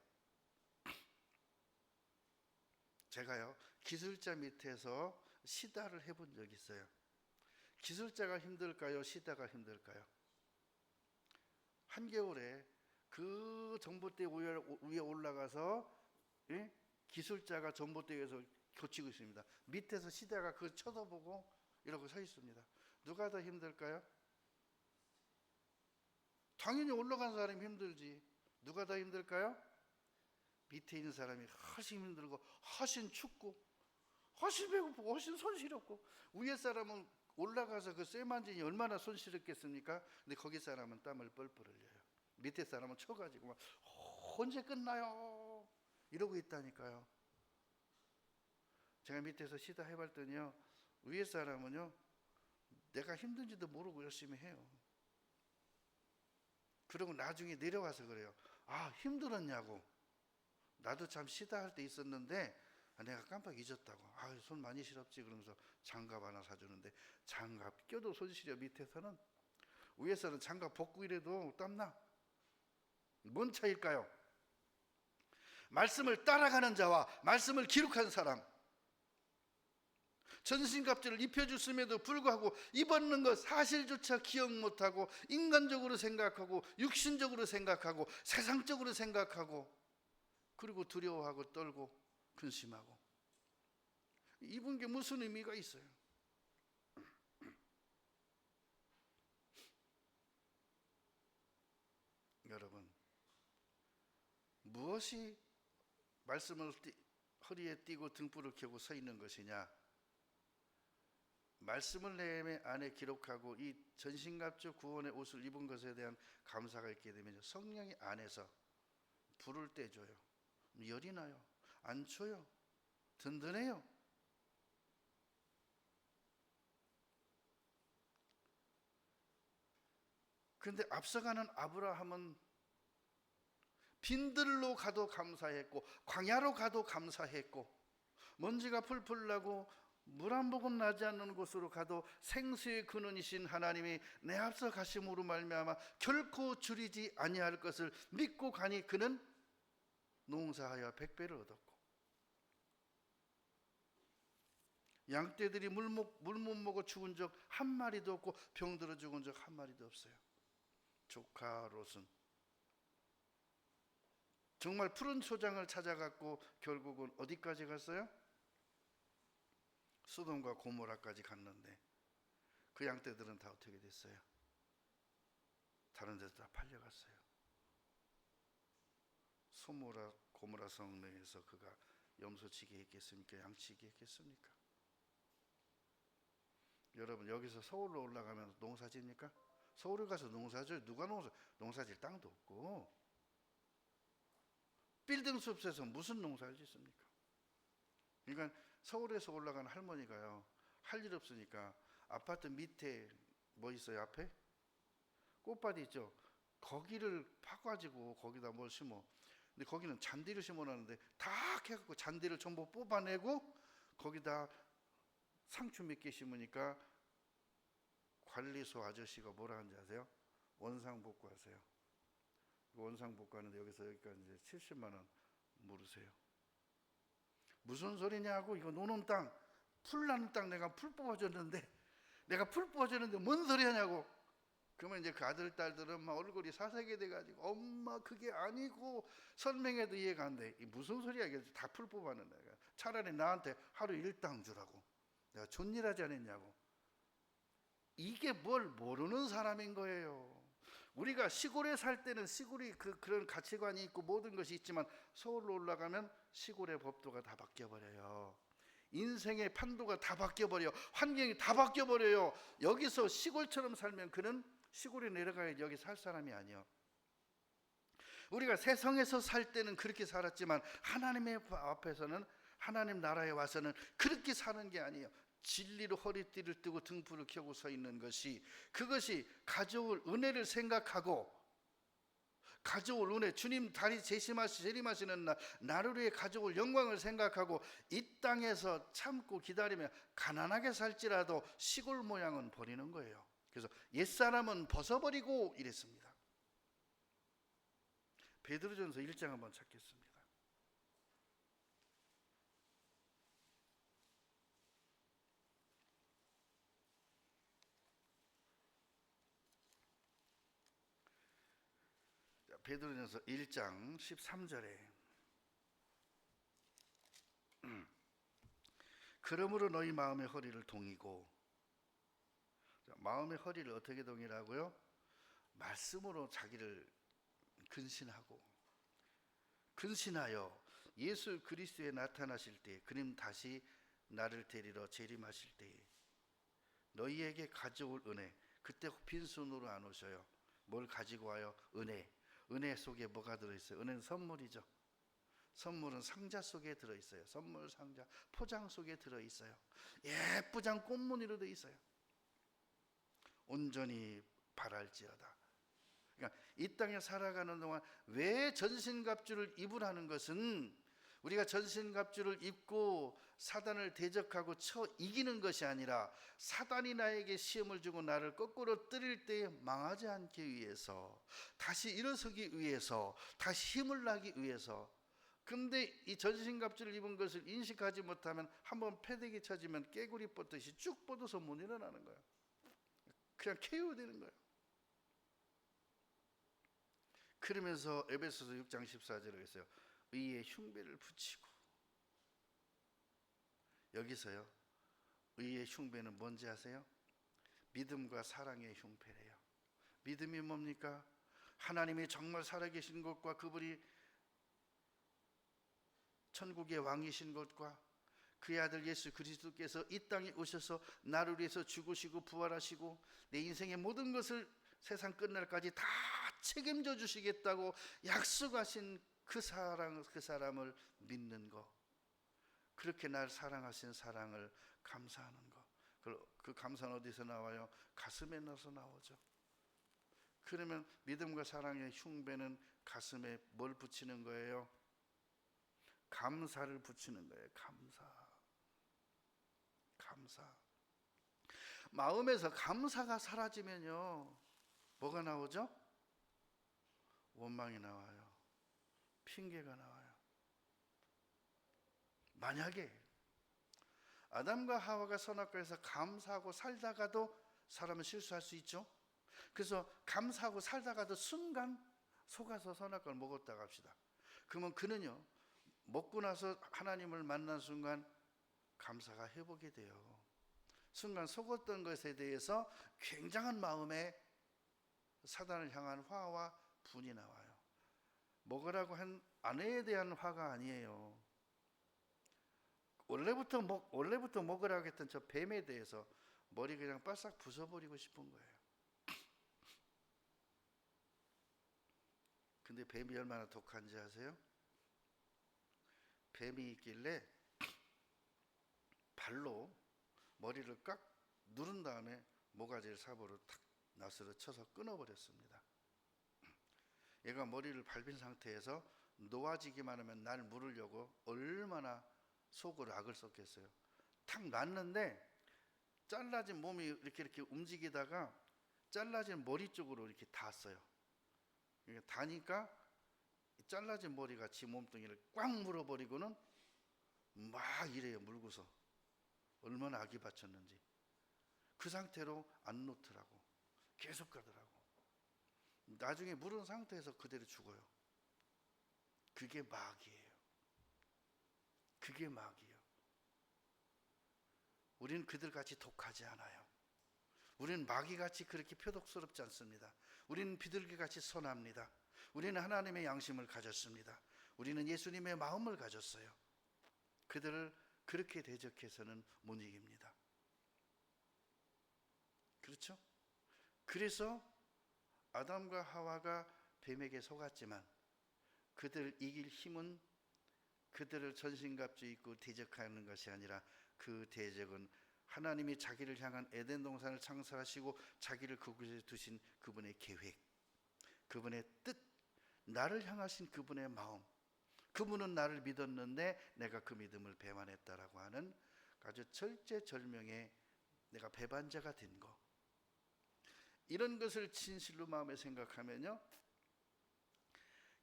제가요, 기술자 밑에서 시다를 해본 적이 있어요. 기술자가 힘들까요? 시다가 힘들까요? 한겨울에 그 전봇대 위에 올라가서, 예? 기술자가 전봇대 위에서 교치고 있습니다. 밑에서 시다가 그걸 쳐다보고 이러고 서 있습니다. 누가 더 힘들까요? 당연히 올라간 사람이 힘들지. 누가 더 힘들까요? 밑에 있는 사람이 훨씬 힘들고 훨씬 춥고 훨씬 배고프고 훨씬 손시렵고, 위에 사람은 올라가서 그 쇠만진이 얼마나 손시렵겠습니까? 근데 거기 사람은 땀을 뻘뻘 흘려요. 밑에 사람은 쳐가지고 막 언제 끝나요? 이러고 있다니까요. 제가 밑에서 시다 해봤더니요, 위에 사람은요, 내가 힘든지도 모르고 열심히 해요. 그리고 나중에 내려와서 그래요. 아, 힘들었냐고. 나도 참 시다 할 때 있었는데 내가 깜빡 잊었다고. 아, 손 많이 시렵지. 그러면서 장갑 하나 사주는데 장갑 껴도 손 시려. 밑에서는, 위에서는 장갑 벗고 이래도 땀나. 뭔 차이일까요? 말씀을 따라가는 자와 말씀을 기록한 사람, 전신갑주를 입혀줬음에도 불구하고 입었는 것 사실조차 기억 못하고 인간적으로 생각하고 육신적으로 생각하고 세상적으로 생각하고, 그리고 두려워하고 떨고 근심하고, 입은 게 무슨 의미가 있어요? 여러분, 무엇이 말씀을 허리에 띠고 등불을 켜고 서 있는 것이냐? 말씀을 내 안에 기록하고 이 전신갑주 구원의 옷을 입은 것에 대한 감사가 있게 되면 성령이 안에서 불을 떼줘요. 열이 나요. 안 쳐요. 든든해요. 그런데 앞서가는 아브라함은 빈들로 가도 감사했고 광야로 가도 감사했고 먼지가 풀풀 나고 물 한 모금 나지 않는 곳으로 가도 생수의 근원이신 하나님이 내 앞서 가심으로 말미암아 결코 줄이지 아니할 것을 믿고 가니 그는 농사하여 백배를 얻었고 양떼들이 물 못 먹어 죽은 적 한 마리도 없고 병들어 죽은 적 한 마리도 없어요. 조카 롯은 정말 푸른 초장을 찾아갔고 결국은 어디까지 갔어요? 소돔과 고모라까지 갔는데 그 양떼들은 다 어떻게 됐어요? 다른 데서 다 팔려갔어요. 소모라 고모라 성내에서 그가 염소치기 했겠습니까? 양치기 했겠습니까? 여러분 여기서 서울로 올라가면 농사짓니까? 서울에 가서 농사져요? 누가 농사질 땅도 없고 빌딩 숲에서 무슨 농사를 짓습니까? 그러니까 서울에서 올라간 할머니가요 할 일 없으니까 아파트 밑에 뭐 있어요? 앞에 꽃밭이 있죠. 거기를 파가지고 거기다 뭘 심어. 근데 거기는 잔디를 심어놨는데 다 해갖고 잔디를 전부 뽑아내고 거기다 상추 몇 개 심으니까 관리소 아저씨가 뭐라 하는지 아세요? 원상복구 하세요. 원상복구 하는데 여기서 여기까지 이제 70만 원 물으세요. 무슨 소리냐고. 이거 노는 땅, 풀 나는 땅 내가 풀 뽑아줬는데 뭔 소리 하냐고. 그러면 이제 그 아들 딸들은 막 얼굴이 사색이 돼가지고 엄마 그게 아니고 설명해도 이해가 안 돼. 이 무슨 소리야 이게 다 풀 뽑았는데 차라리 나한테 하루 일당 주라고. 내가 존일하지 않았냐고. 이게 뭘 모르는 사람인 거예요. 우리가 시골에 살 때는 시골이 그런 가치관이 있고 모든 것이 있지만 서울로 올라가면 시골의 법도가 다 바뀌어버려요. 인생의 판도가 다 바뀌어버려요. 환경이 다 바뀌어버려요. 여기서 시골처럼 살면 그는 시골에 내려가야지 여기 살 사람이 아니요. 우리가 세상에서 살 때는 그렇게 살았지만 하나님의 앞에서는 하나님 나라에 와서는 그렇게 사는 게 아니에요. 진리로 허리띠를 뜨고 등불을 켜고 서 있는 것이 그것이 가져올 은혜를 생각하고 가져올 은혜 주님 다리 재림하시는 날 나를 위해 가져올 영광을 생각하고 이 땅에서 참고 기다리며 가난하게 살지라도 시골 모양은 버리는 거예요. 그래서 옛사람은 벗어버리고 이랬습니다. 베드로전서 1장 한번 찾겠습니다. 베드로전서 1장 13절에 그러므로 너희 마음의 허리를 동이고 마음의 허리를 어떻게 동이라고요? 말씀으로 자기를 근신하여 예수 그리스도에 나타나실 때 그님 다시 나를 데리러 재림하실 때에 너희에게 가져올 은혜 그때 빈손으로 안 오셔요. 뭘 가지고 와요? 은혜 속에 뭐가 들어있어요? 은혜는 선물이죠. 선물은 상자 속에 들어있어요. 선물 상자 포장 속에 들어있어요. 예쁘장 꽃무늬로 되어 있어요. 온전히 바랄지어다. 그러니까 이 땅에 살아가는 동안 왜 전신갑주를 입으라는 것은 우리가 전신갑주를 입고 사단을 대적하고 쳐 이기는 것이 아니라 사단이 나에게 시험을 주고 나를 거꾸로 때릴 때에 망하지 않기 위해서 다시 일어서기 위해서 다시 힘을 나기 위해서. 근데 이 전신갑주를 입은 것을 인식하지 못하면 한번 패대기 쳐지면 깨구리 뻗듯이 쭉 뻗어서 못 일어나는 거예요. 그냥 KO 되는 거예요. 그러면서 에베소서 6장 14절에 있어요. 의의 흉배를 붙이고. 여기서요 의의 흉배는 뭔지 아세요? 믿음과 사랑의 흉배래요. 믿음이 뭡니까? 하나님이 정말 살아계신 것과 그분이 천국의 왕이신 것과 그의 아들 예수 그리스도께서 이 땅에 오셔서 나를 위해서 죽으시고 부활하시고 내 인생의 모든 것을 세상 끝날까지 다 책임져 주시겠다고 약속하신 그 사람을 믿는 것, 그렇게 날 사랑하신 사랑을 감사하는 것, 그 감사는 어디서 나와요? 가슴에 넣어서 나오죠. 그러면 믿음과 사랑의 흉배는 가슴에 뭘 붙이는 거예요? 감사를 붙이는 거예요. 감사. 마음에서 감사가 사라지면요, 뭐가 나오죠? 원망이 나와요. 핑계가 나와요. 만약에 아담과 하와가 선악과에서 감사하고 살다가도 사람은 실수할 수 있죠. 그래서 감사하고 살다가도 순간 속아서 선악과를 먹었다고 합시다. 그러면 그는요, 먹고 나서 하나님을 만난 순간 감사가 회복이 돼요. 순간 속았던 것에 대해서 굉장한 마음에 사단을 향한 화와 분이 나와요. 먹으라고 한 아내에 대한 화가 아니에요. 원래부터 먹으라고 했던 저 뱀에 대해서 머리 그냥 바싹 부숴버리고 싶은 거예요. 근데 뱀이 얼마나 독한지 아세요? 뱀이 있길래 발로 머리를 꽉 누른 다음에 모가지를 삽으로 탁 낫으로 쳐서 끊어버렸습니다. 얘가 머리를 밟은 상태에서 놓아지기만 하면 날 물으려고 얼마나 속으로 악을 썼겠어요. 탁 놨는데 잘라진 몸이 이렇게 움직이다가 잘라진 머리 쪽으로 이렇게 닿았어요. 닿으니까 잘라진 머리가 지 몸뚱이를 꽉 물어버리고는 막 이래요. 물고서 얼마나 악이 받쳤는지. 그 상태로 안 놓더라고. 계속 가더라고. 나중에 물은 상태에서 그대로 죽어요. 그게 마귀예요. 그게 마귀예요. 우리는 그들같이 독하지 않아요. 우리는 마귀같이 그렇게 표독스럽지 않습니다. 우리는 비둘기같이 선합니다. 우리는 하나님의 양심을 가졌습니다. 우리는 예수님의 마음을 가졌어요. 그들을 그렇게 대적해서는 못 이깁니다. 그렇죠? 그래서 아담과 하와가 뱀에게 속았지만 그들 이길 힘은 그들을 전신갑주 입고 대적하는 것이 아니라 그 대적은 하나님이 자기를 향한 에덴 동산을 창설하시고 자기를 그곳에 두신 그분의 계획, 그분의 뜻, 나를 향하신 그분의 마음, 그분은 나를 믿었는데 내가 그 믿음을 배반했다라고 하는 아주 절제절명의 내가 배반자가 된 것, 이런 것을 진실로 마음에 생각하면요,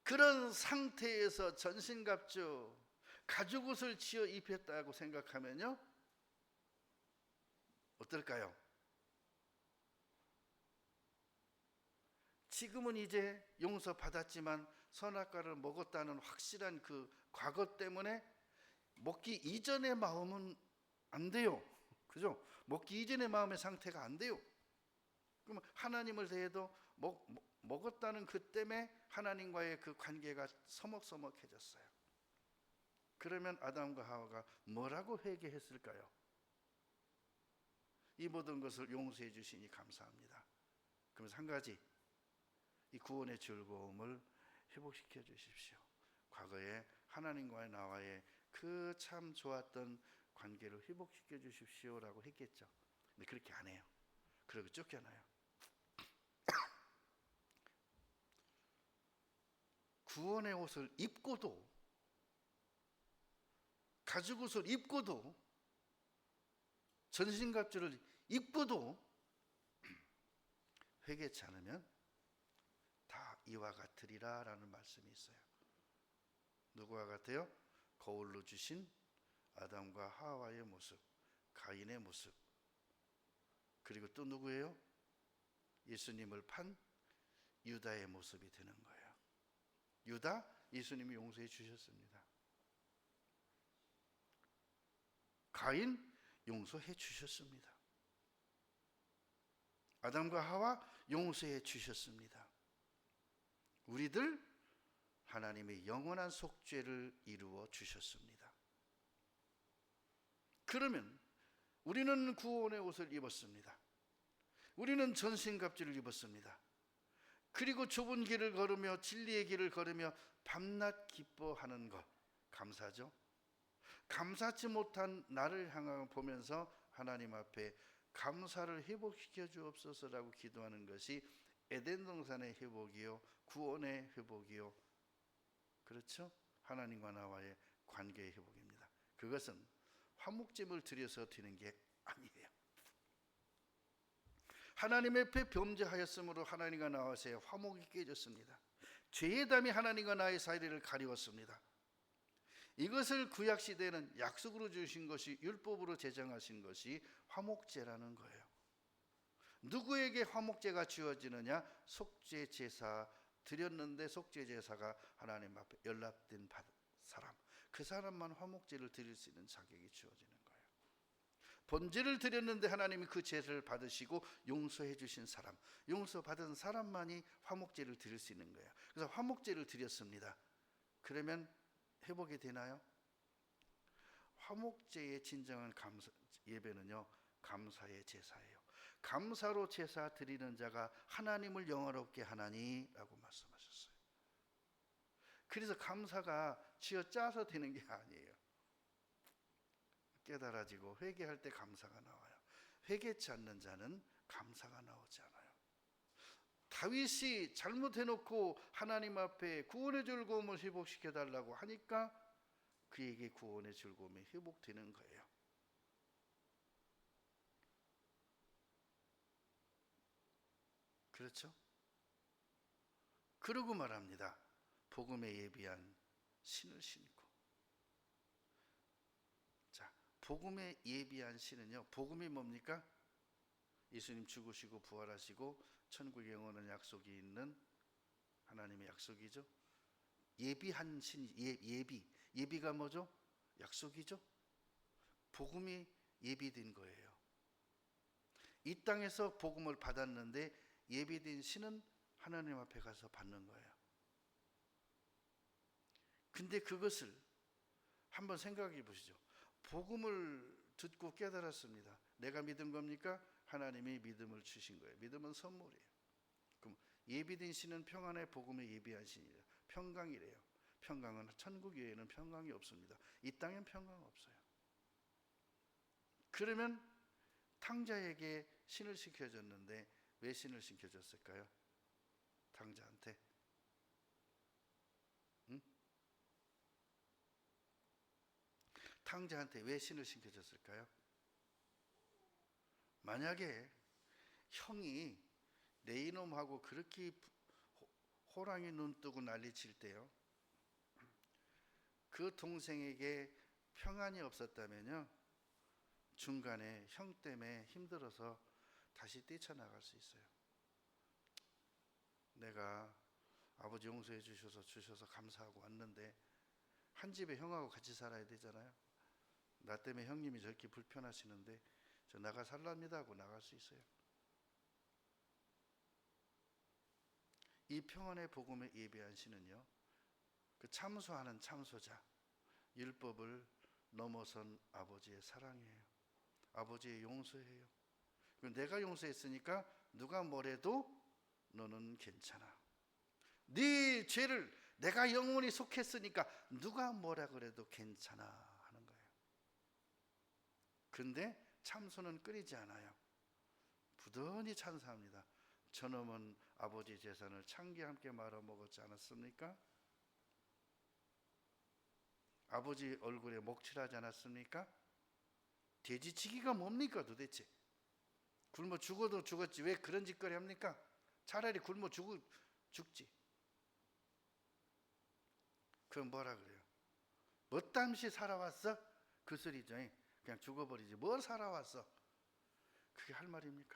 그런 상태에서 전신갑주 가죽옷을 지어 입혔다고 생각하면요 어떨까요? 지금은 이제 용서받았지만 선악과를 먹었다는 확실한 그 과거 때문에 먹기 이전의 마음은 안 돼요. 그죠? 먹기 이전의 마음의 상태가 안 돼요. 그럼 하나님을 대해도 먹었다는 그 때문에 하나님과의 그 관계가 서먹서먹해졌어요. 그러면 아담과 하와가 뭐라고 회개했을까요? 이 모든 것을 용서해 주시니 감사합니다. 그러면서 한 가지, 이 구원의 즐거움을 회복시켜 주십시오. 과거에 하나님과의 나와의 그 참 좋았던 관계를 회복시켜 주십시오라고 했겠죠. 근데 그렇게 안 해요. 그러고 쫓겨나요. 구원의 옷을 입고도, 가죽옷을 입고도, 전신갑주를 입고도 회개치 않으면 다 이와 같으리라 라는 말씀이 있어요. 누구와 같아요? 거울로 주신 아담과 하와의 모습, 가인의 모습, 그리고 또 누구예요? 예수님을 판 유다의 모습이 되는 거예요. 유다, 예수님이 용서해 주셨습니다. 가인, 용서해 주셨습니다. 아담과 하와 용서해 주셨습니다. 우리들 하나님의 영원한 속죄를 이루어 주셨습니다. 그러면 우리는 구원의 옷을 입었습니다. 우리는 전신갑주를 입었습니다. 그리고 좁은 길을 걸으며 진리의 길을 걸으며 밤낮 기뻐하는 것, 감사죠. 감사치 못한 나를 향하여 보면서 하나님 앞에 감사를 회복시켜 주옵소서라고 기도하는 것이 에덴 동산의 회복이요, 구원의 회복이요, 그렇죠? 하나님과 나와의 관계의 회복입니다. 그것은 화목제물 드려서 드리는 게 아니에요. 하나님 앞에 범죄하였으므로 하나님과 나와서의 화목이 깨졌습니다. 죄의 담이 하나님과 나의 사이를 가리웠습니다. 이것을 구약시대에는 약속으로 주신 것이, 율법으로 제정하신 것이 화목제라는 거예요. 누구에게 화목제가 주어지느냐? 속죄제사 드렸는데 속죄제사가 하나님 앞에 연락된 사람, 그 사람만 화목제를 드릴 수 있는 자격이 주어지는 거예요. 번제를 드렸는데 하나님이 그 제사를 받으시고 용서해 주신 사람, 용서받은 사람만이 화목제를 드릴 수 있는 거예요. 그래서 화목제를 드렸습니다. 그러면 회복이 되나요? 화목제의 진정한 예배는요, 감사의 제사예요. 감사로 제사 드리는 자가 하나님을 영화롭게 하나니라고 말씀하셨어요. 그래서 감사가 쥐어짜서 되는 게 아니에요. 깨달아지고 회개할 때 감사가 나와요. 회개치 않는 자는 감사가 나오지 않아요. 다윗이 잘못해놓고 하나님 앞에 구원의 즐거움을 회복시켜 달라고 하니까 그에게 구원의 즐거움이 회복되는 거예요. 그렇죠? 그러고 말합니다. 복음에 예비한 신을 신고. 자, 복음에 예비한 신은요, 복음이 뭡니까? 예수님 죽으시고 부활하시고 천국에 영원한 약속이 있는 하나님의 약속이죠. 예비한 신, 예비가 뭐죠? 약속이죠. 복음이 예비된 거예요. 이 땅에서 복음을 받았는데 예비된 신은 하나님 앞에 가서 받는 거예요. 근데 그것을 한번 생각해 보시죠. 복음을 듣고 깨달았습니다. 내가 믿은 겁니까? 하나님이 믿음을 주신 거예요. 믿음은 선물이에요. 그럼 예비된 신은 평안의 복음에 예비한 신이래요. 평강이래요. 평강은 천국 외에는 평강이 없습니다. 이 땅엔 평강 없어요. 그러면 탕자에게 신을 시켜줬는데 왜 신을 시켜줬을까요? 탕자한테. 응? 탕자한테 왜 신을 시켜줬을까요? 만약에 형이 내 이놈하고 그렇게 호랑이 눈 뜨고 난리칠 때요, 그 동생에게 평안이 없었다면요, 중간에 형 때문에 힘들어서 다시 뛰쳐나갈 수 있어요. 내가 아버지 용서해 주셔서 감사하고 왔는데 한 집에 형하고 같이 살아야 되잖아요. 나 때문에 형님이 저렇게 불편하시는데 저 나가 살랍니다 하고 나갈 수 있어요. 이 평안의 복음에 예비한 신은요, 그 참소하는 참소자, 율법을 넘어선 아버지의 사랑이에요. 아버지의 용서예요. 내가 용서했으니까 누가 뭐래도 너는 괜찮아. 네 죄를 내가 영원히 속했으니까 누가 뭐라 그래도 괜찮아 하는 거예요. 근데 참소는 끊이지 않아요. 부단히 찬사합니다. 저놈은 아버지 재산을 창기와 함께 말아먹었지 않았습니까? 아버지 얼굴에 목칠하지 않았습니까? 돼지치기가 뭡니까 도대체? 굶어 죽어도 죽었지 왜 그런 짓거리 합니까? 차라리 굶어 죽지. 그건 뭐라 그래요? 뭣담시 살아왔어? 그 소리죠. 그냥 죽어버리지 뭘 살아왔어? 그게 할 말입니까?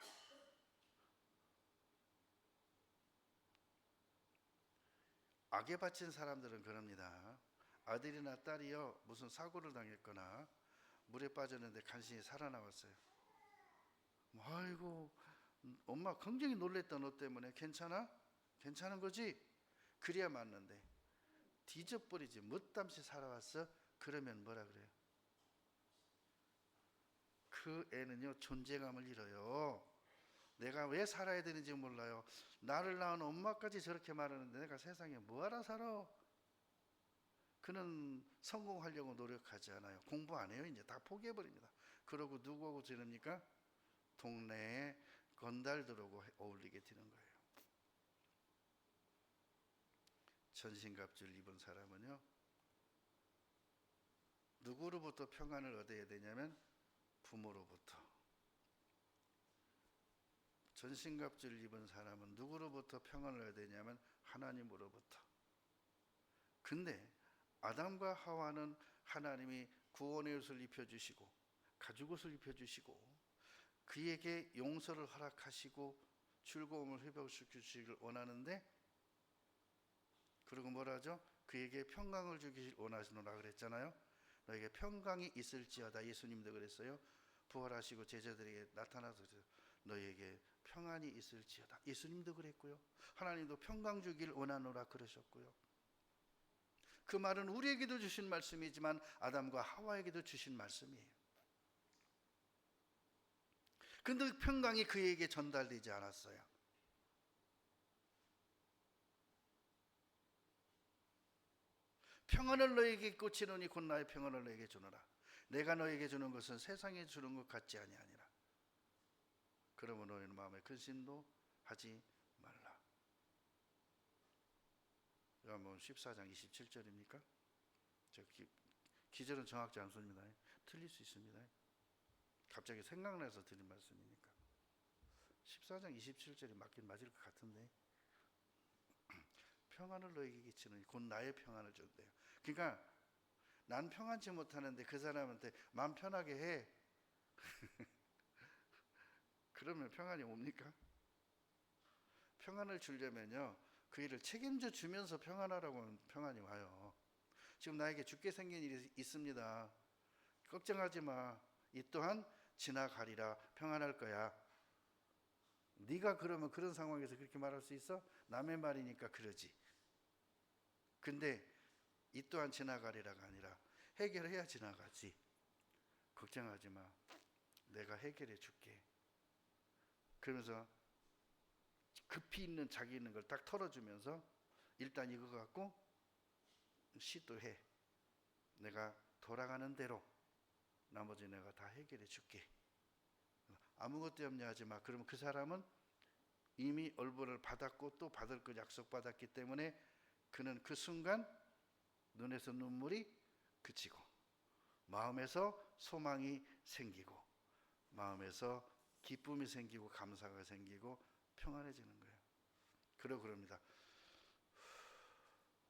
악에 바친 사람들은 그럽니다. 아들이나 딸이요 무슨 사고를 당했거나 물에 빠졌는데 간신히 살아나왔어요. 아이고 엄마 굉장히 놀랬다 너 때문에. 괜찮아? 괜찮은 거지? 그래야 맞는데 뒤져버리지 못담시 살아왔어? 그러면 뭐라 그래요? 그 애는요 존재감을 잃어요. 내가 왜 살아야 되는지 몰라요. 나를 낳은 엄마까지 저렇게 말하는데 내가 세상에 뭐하러 살아? 그는 성공하려고 노력하지 않아요. 공부 안 해요. 이제 다 포기해버립니다. 그러고 누구하고 지냅니까? 동네에 건달들하고 어울리게 되는 거예요. 전신갑주를 입은 사람은요 누구로부터 평안을 얻어야 되냐면 부모로부터. 전신갑주를 입은 사람은 누구로부터 평안을 얻어야 되냐면 하나님으로부터. 근데 아담과 하와는 하나님이 구원의 옷을 입혀주시고 가죽옷을 입혀주시고 그에게 용서를 허락하시고 즐거움을 회복시키시길 원하는데, 그리고 뭐라 하죠? 그에게 평강을 주기를 원하시노라 그랬잖아요. 너에게 평강이 있을지어다. 예수님도 그랬어요. 부활하시고 제자들에게 나타나서 너에게 평안이 있을지어다. 예수님도 그랬고요. 하나님도 평강 주기를 원하노라 그러셨고요. 그 말은 우리에게도 주신 말씀이지만 아담과 하와에게도 주신 말씀이에요. 근데 평강이 그에게 전달되지 않았어요. 평안을 너에게 꽂히노니 곧 나의 평안을 너에게 주노라. 내가 너에게 주는 것은 세상에 주는 것 같지 아니하니라. 그러면 너희는 마음에 근심도 하지 말라. 요한복음 14장 27절입니까? 저 기절은 정확지 않습니다. 틀릴 수 있습니다. 갑자기 생각나서 드린 말씀이니까. 14장 27절이 맞긴 맞을 것 같은데, 평안을 너에게 끼치는 곧 나의 평안을 준대요. 그러니까 난 평안치 못하는데 그 사람한테 마음 편하게 해. 그러면 평안이 옵니까? 평안을 주려면요 그 일을 책임져 주면서 평안하라고 하면 평안이 와요. 지금 나에게 죽게 생긴 일이 있습니다. 걱정하지 마. 이 또한 지나가리라. 평안할 거야. 네가 그러면 그런 상황에서 그렇게 말할 수 있어? 남의 말이니까 그러지. 근데 이 또한 지나가리라가 아니라 해결해야 지나가지. 걱정하지 마. 내가 해결해 줄게. 그러면서 급히 있는 자기 있는 걸 딱 털어주면서 일단 이거 갖고 시도해. 내가 돌아가는 대로 나머지 내가 다 해결해 줄게. 아무것도 염려하지 마. 그러면 그 사람은 이미 얼굴을 받았고 또 받을 걸 약속받았기 때문에 그는 그 순간 눈에서 눈물이 그치고 마음에서 소망이 생기고 마음에서 기쁨이 생기고 감사가 생기고 평안해지는 거예요. 그러고 그럽니다.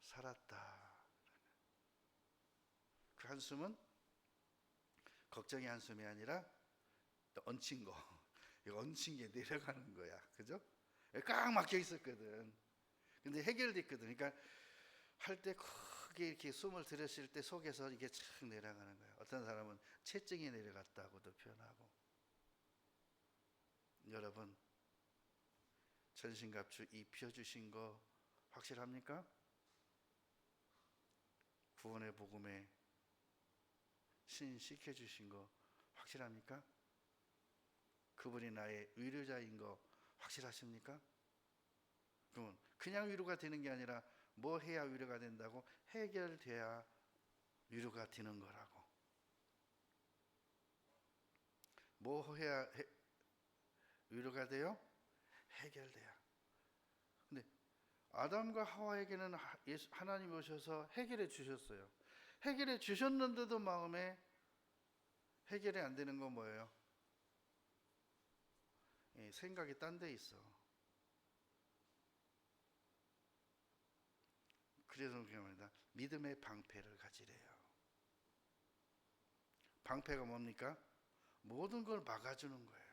살았다. 그 한숨은 걱정의 한숨이 아니라 얹힌 거, 얹힌 게 내려가는 거야. 그죠? 꽉 막혀 있었거든. 근데 해결됐거든. 그러니까 할 때 크게 이렇게 숨을 들였을 때 속에서 이게 착 내려가는 거야. 어떤 사람은 채증이 내려갔다고도 표현하고. 여러분, 전신갑주 입혀주신 거 확실합니까? 구원의 복음에 신시켜주신 거 확실합니까? 그분이 나의 위로자인 거 확실하십니까? 그러면 그냥 위로가 되는 게 아니라 뭐 해야 위로가 된다고? 해결돼야 위로가 되는 거라고. 뭐 해야 위로가 돼요? 해결돼야. 근데 아담과 하와에게는 하나님이 오셔서 해결해 주셨어요. 해결해 주셨는데도 마음에 해결이 안 되는 건 뭐예요? 생각이 딴 데 있어. 그래서 그렇게 말합니다. 믿음의 방패를 가지래요. 방패가 뭡니까? 모든 걸 막아주는 거예요.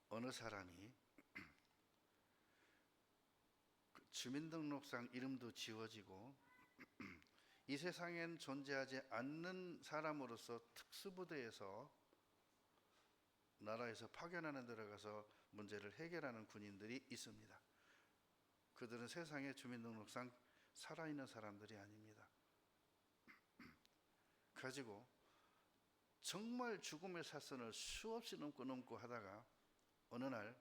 어느 사람이 주민등록상 이름도 지워지고 이 세상엔 존재하지 않는 사람으로서 특수부대에서 나라에서 파견하는 데 들어가서 문제를 해결하는 군인들이 있습니다. 그들은 세상의 주민등록상 살아있는 사람들이 아닙니다. 가지고 정말 죽음의 사선을 수없이 넘고 하다가 어느 날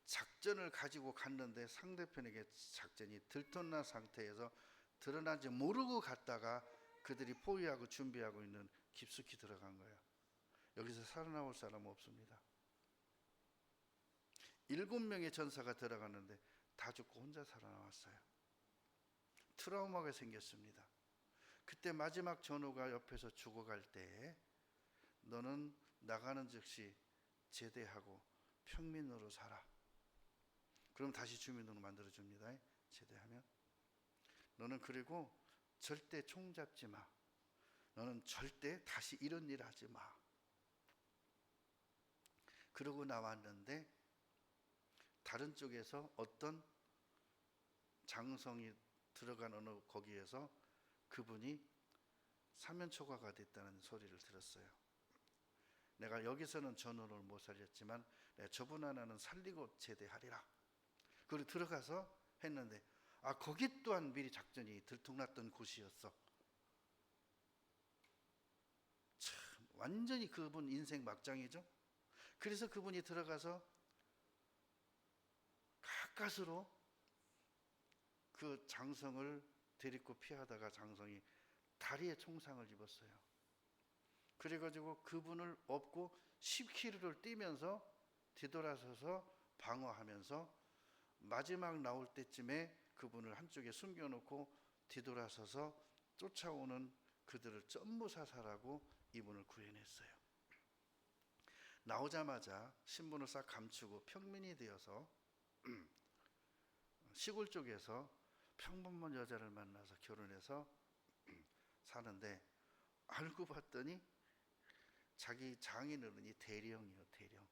작전을 가지고 갔는데 상대편에게 작전이 들통난 상태에서 드러난지 모르고 갔다가 그들이 포위하고 준비하고 있는 깊숙이 들어간 거예요. 여기서 살아나올 사람은 없습니다. 7명의 전사가 들어갔는데 다 죽고 혼자 살아나왔어요. 트라우마가 생겼습니다. 그때 마지막 전우가 옆에서 죽어갈 때 너는 나가는 즉시 제대하고 평민으로 살아. 그럼 다시 주민으로 만들어줍니다. 제대하면. 너는 그리고 절대 총 잡지 마. 너는 절대 다시 이런 일 하지 마. 그러고 나왔는데 다른 쪽에서 어떤 장성이 들어간 어느 거기에서 그분이 사면초가가 됐다는 소리를 들었어요. 내가 여기서는 전우를 못 살렸지만 내가 저분 하나는 살리고 제대하리라. 그리고 들어가서 했는데 거기 또한 미리 작전이 들통났던 곳이었어. 참 완전히 그분 인생 막장이죠. 그래서 그분이 들어가서 가까스로 그 장성을 데리고 피하다가 장성이 다리에 총상을 입었어요. 그래가지고 그분을 업고 10km를 뛰면서 뒤돌아서서 방어하면서 마지막 나올 때쯤에 그분을 한쪽에 숨겨놓고 뒤돌아서서 쫓아오는 그들을 점무사살하고 이분을 구해냈어요. 나오자마자 신분을 싹 감추고 평민이 되어서 시골 쪽에서 평범한 여자를 만나서 결혼해서 사는데 알고 봤더니 자기 장인어른이 대령이요, 대령.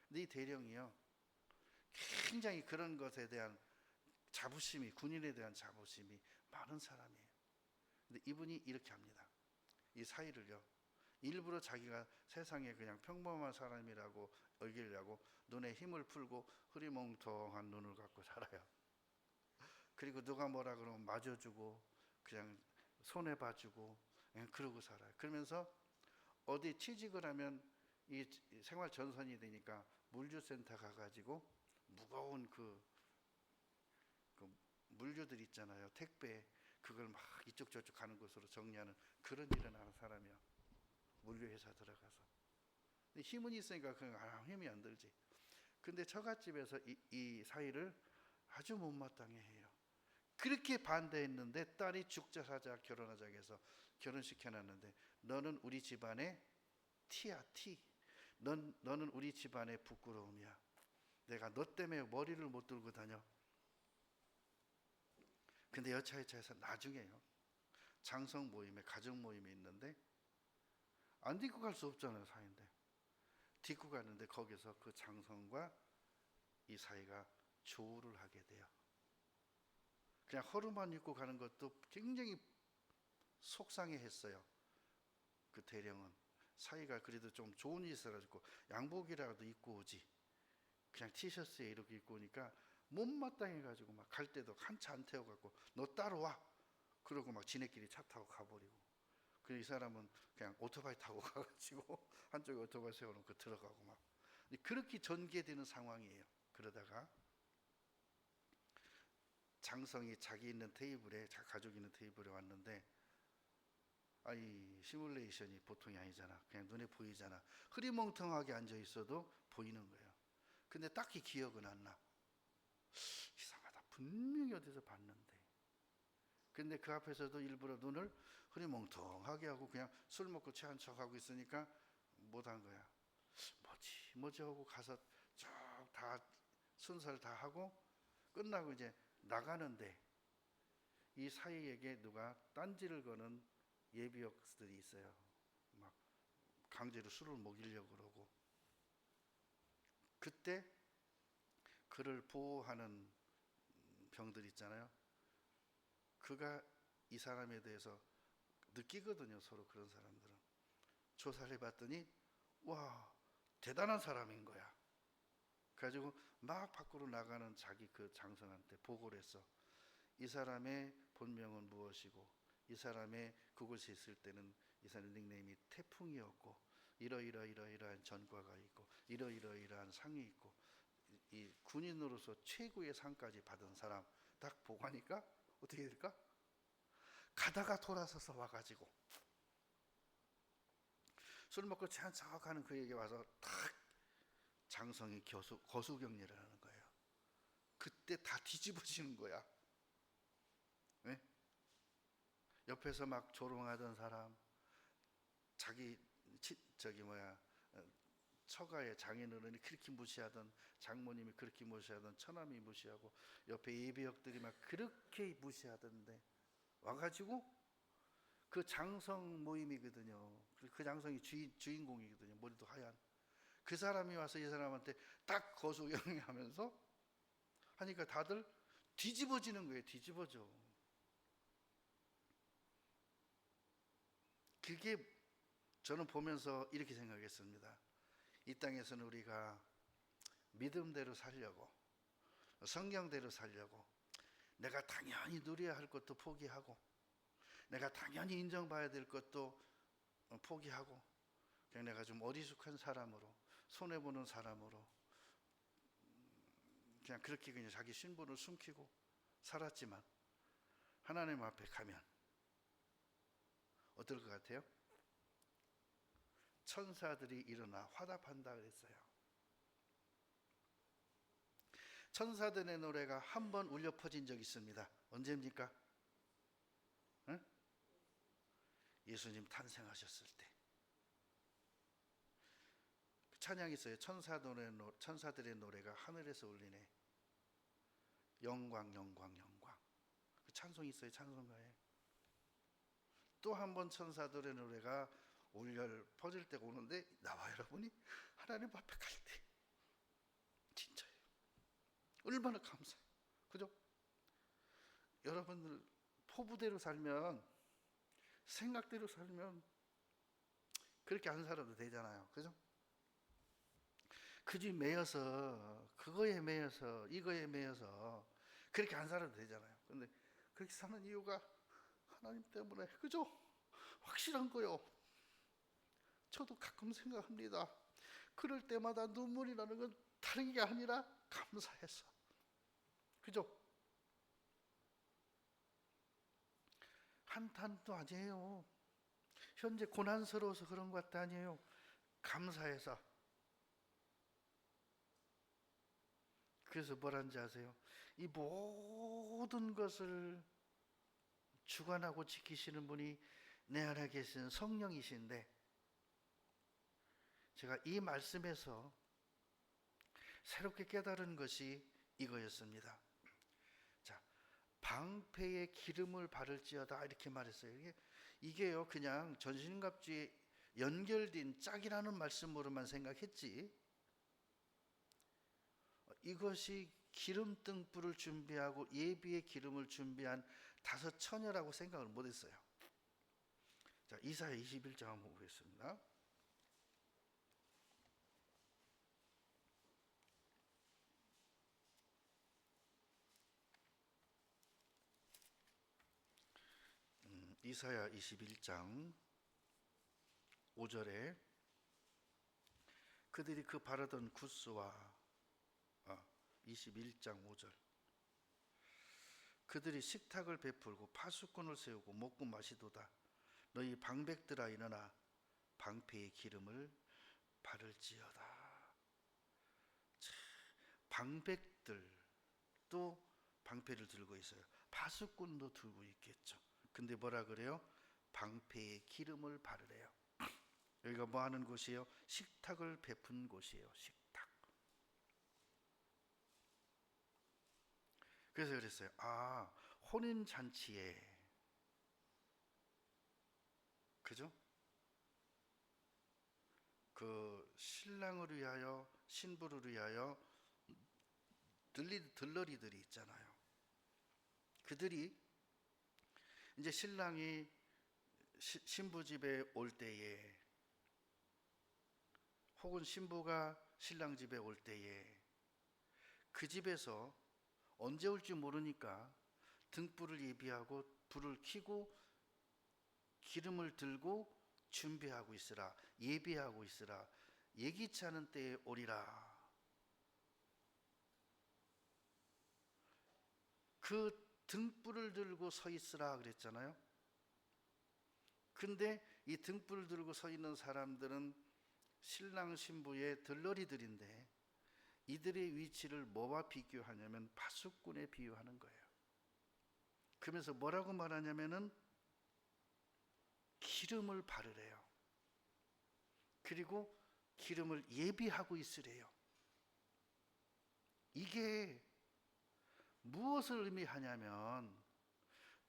근데 이 대령이요 굉장히 그런 것에 대한 자부심이, 군인에 대한 자부심이 많은 사람이에요. 근데 이분이 이렇게 합니다. 이 사이를요 일부러 자기가 세상에 그냥 평범한 사람이라고 여기려고 눈에 힘을 풀고 흐리멍텅한 눈을 갖고 살아요. 그리고 누가 뭐라 그러면 맞아주고 그냥 손해 봐주고 그냥 그러고 살아요. 그러면서 어디 취직을 하면 이 생활 전선이 되니까 물류센터 가가지고 무거운 그 물류들 있잖아요. 택배 그걸 막 이쪽 저쪽 가는 곳으로 정리하는 그런 일을 하는 사람이야. 물류회사 들어가서. 근데 힘은 있으니까 그냥 힘이 안 들지. 근데 처갓집에서 이 사이를 아주 못마땅해 해요. 그렇게 반대했는데 딸이 죽자사자 결혼하자 해서 결혼시켜놨는데 너는 우리 집안의 티야, 티. 너는 우리 집안의 부끄러움이야. 내가 너 때문에 머리를 못 들고 다녀. 근데 여차여차해서 나중에요. 장성 모임에, 가족 모임에 있는데 안 딛고 갈 수 없잖아요, 사이인데. 딛고 가는데 거기서 그 장성과 이 사이가 조우를 하게 돼요. 그냥 허름만 입고 가는 것도 굉장히 속상해했어요. 그 대령은 사이가 그래도 좀 좋은 짓을 해가지고 양복이라도 입고 오지. 그냥 티셔츠에 이렇게 입고 오니까 못마땅해가지고 막 갈 때도 한 차 안 태워갖고 너 따라와. 그러고 막 지네끼리 차 타고 가버리고. 그래서 이 사람은 그냥 오토바이 타고 가가지고 한쪽에 오토바이 세워놓고 들어가고 막 그렇게 전개되는 상황이에요. 그러다가 장성이 자기 있는 테이블에, 가족 있는 테이블에 왔는데 이 시뮬레이션이 보통이 아니잖아. 그냥 눈에 보이잖아. 흐리멍텅하게 앉아 있어도 보이는 거예요. 근데 딱히 기억은 안 나. 이상하다. 분명히 어디서 봤는데. 근데 그 앞에서도 일부러 눈을 흐리멍텅하게 하고 그냥 술 먹고 취한 척하고 있으니까 못한 거야. 뭐지 하고 가서 쭉 다 순서를 다 하고 끝나고 이제 나가는데 이 사이에게 누가 딴지를 거는 예비역들이 있어요. 막 강제로 술을 먹이려고 그러고. 그때 그를 보호하는 병들 있잖아요. 그가 이 사람에 대해서 느끼거든요. 서로 그런 사람들은. 조사를 해봤더니 와 대단한 사람인 거야. 그래가지고 막 밖으로 나가는 자기 그 장성한테 보고를 했어. 이 사람의 본명은 무엇이고, 이 사람의 그곳에 있을 때는 이 사람의 닉네임이 태풍이었고, 이러이러한 전과가 있고, 이러이러한 상이 있고, 이 군인으로서 최고의 상까지 받은 사람 딱 보고 하니까 어떻게 될까? 가다가 돌아서서 와가지고 술 먹고 취한 척하는 그에게 와서 탁 장성이 거수격리를 하는 거예요. 그때 다 뒤집어지는 거야. 네? 옆에서 막 조롱하던 사람, 자기 처가의 장인어른이 그렇게 무시하던, 장모님이 그렇게 무시하던, 처남이 무시하고, 옆에 예비역들이 막 그렇게 무시하던데 와가지고 그 장성 모임이거든요. 그 장성이 주인공이거든요. 머리도 하얀 그 사람이 와서 이 사람한테 딱 거수경하면서 하니까 다들 뒤집어지는 거예요. 뒤집어져. 그게 저는 보면서 이렇게 생각했습니다. 이 땅에서는 우리가 믿음대로 살려고, 성경대로 살려고, 내가 당연히 누려야 할 것도 포기하고, 내가 당연히 인정받아야 될 것도 포기하고, 그냥 내가 좀 어리숙한 사람으로, 손해보는 사람으로 그냥 그렇게 그냥 자기 신분을 숨기고 살았지만, 하나님 앞에 가면 어떨 것 같아요? 천사들이 일어나 화답한다 그랬어요. 천사들의 노래가 한 번 울려 퍼진 적이 있습니다. 언제입니까? 응? 예수님 탄생하셨을 때. 찬양이 있어요. 천사들의 노래가 하늘에서 울리네. 영광 영광 영광. 그 찬송이 있어요. 찬송가에. 또 한 번 천사들의 노래가 울려 퍼질 때가 오는데, 나와 여러분이 하나님 앞에 갈 때 진짜예요. 얼마나 감사해요. 그죠? 여러분들 포부대로 살면, 생각대로 살면 그렇게 안 살아도 되잖아요. 그죠? 그지 매여서, 그거에 매여서, 이거에 매여서 그렇게 안 살아도 되잖아요. 근데 그렇게 사는 이유가 하나님 때문에. 그죠? 확실한 거요. 저도 가끔 생각합니다. 그럴 때마다 눈물이 나는 건 다른 게 아니라 감사해서. 그죠? 한탄도 아니에요. 현재 고난스러워서 그런 것도 아니에요. 감사해서. 그래서 뭐라는지 아세요? 이 모든 것을 주관하고 지키시는 분이 내 안에 계신 성령이신데, 제가 이 말씀에서 새롭게 깨달은 것이 이거였습니다. 자, 방패에 기름을 바를지어다 이렇게 말했어요. 이게요, 그냥 전신갑주에 연결된 짝이라는 말씀으로만 생각했지, 이것이 기름 등불을 준비하고 예비의 기름을 준비한 다섯 처녀라고 생각을 못했어요. 자, 이사야 21장 한번 보겠습니다. 이사야 21장 5절에 그들이 그 바르던 구스와 21장 5절, 그들이 식탁을 베풀고 파수꾼을 세우고 먹고 마시도다. 너희 방백들아 일어나 방패의 기름을 바를지어다. 방백들도 방패를 들고 있어요. 파수꾼도 들고 있겠죠. 근데 뭐라 그래요? 방패의 기름을 바르래요. 여기가 뭐 하는 곳이에요? 식탁을 베푼 곳이에요. 식탁. 그래서 그랬어요. 혼인잔치에, 그죠? 그 신랑을 위하여, 신부를 위하여 들러리들이 있잖아요. 그들이 이제 신랑이 신부 집에 올 때에 혹은 신부가 신랑 집에 올 때에 그 집에서 언제 올지 모르니까 등불을 예비하고 불을 켜고 기름을 들고 준비하고 있으라, 예비하고 있으라, 예기치 않은 때에 오리라. 그 등불을 들고 서 있으라 그랬잖아요. 근데 이 등불을 들고 서 있는 사람들은 신랑 신부의 들러리들인데 이들의 위치를 뭐와 비교하냐면 파수꾼에 비유하는 거예요. 그러면서 뭐라고 말하냐면은 기름을 바르래요. 그리고 기름을 예비하고 있으래요. 이게 무엇을 의미하냐면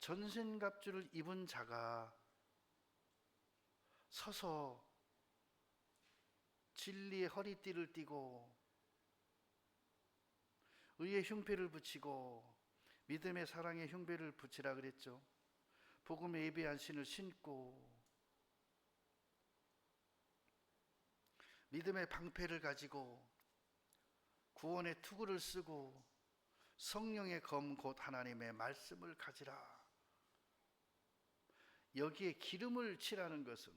전신갑주를 입은 자가 서서 진리의 허리띠를 띠고 의의 흉배를 붙이고 믿음의 사랑의 흉배를 붙이라 그랬죠. 복음의 예비한 신을 신고 믿음의 방패를 가지고 구원의 투구를 쓰고 성령의 검 곧 하나님의 말씀을 가지라. 여기에 기름을 칠하는 것은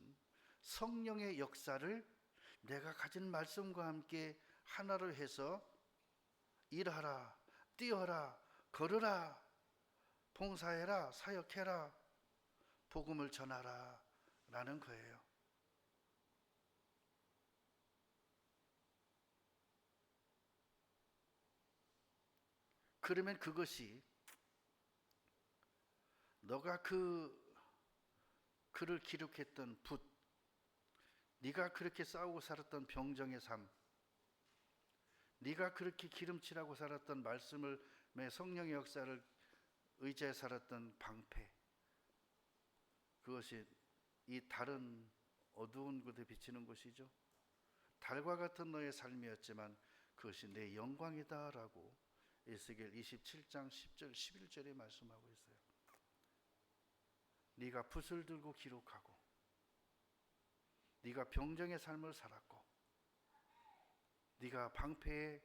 성령의 역사를 내가 가진 말씀과 함께 하나로 해서 일하라, 뛰어라, 걸으라, 봉사해라, 사역해라, 복음을 전하라 라는 거예요. 그러면 그것이 너가 그를 기록했던 붓, 네가 그렇게 싸우고 살았던 병정의 삶, 네가 그렇게 기름칠하고 살았던 말씀을 성령의 역사를 의지해 살았던 방패, 그것이 이 달은 어두운 곳에 비치는 것이죠. 달과 같은 너의 삶이었지만 그것이 내 영광이다라고 에스겔 27장 10절 11절에 말씀하고 있어요. 네가 붓을 들고 기록하고 네가 병정의 삶을 살았고 네가 방패에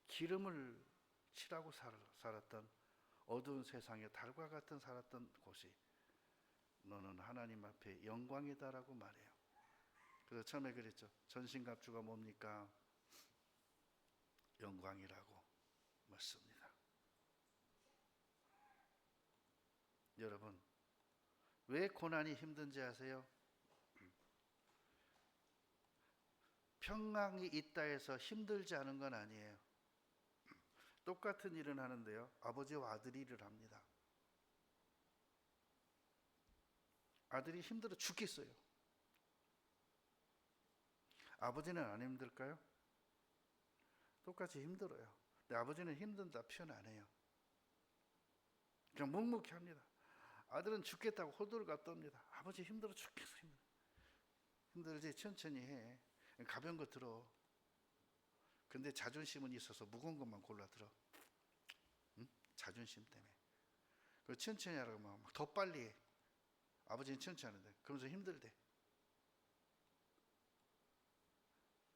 기름을 칠하고 살았던 어두운 세상의 달과 같은 살았던 곳이 너는 하나님 앞에 영광이다라고 말해요. 그래서 처음에 그랬죠. 전신갑주가 뭡니까? 영광이라고 맞습니다. 여러분, 왜 고난이 힘든지 아세요? 평강이 있다 해서 힘들지 않은 건 아니에요. 똑같은 일은 하는데요, 아버지와 아들이 일을 합니다. 아들이 힘들어 죽겠어요. 아버지는 안 힘들까요? 똑같이 힘들어요. 근데 아버지는 힘든다 표현 안 해요. 그냥 묵묵히 합니다. 아들은 죽겠다고 호들갑 떱니다. 아버지 힘들어 죽겠어. 힘들지 천천히 해. 가벼운 거 들어. 근데 자존심은 있어서 무거운 것만 골라 들어. 응? 자존심 때문에. 그 천천히 하라고 하면 더 빨리 해. 아버지는 천천히 하는데 그러면서 힘들대.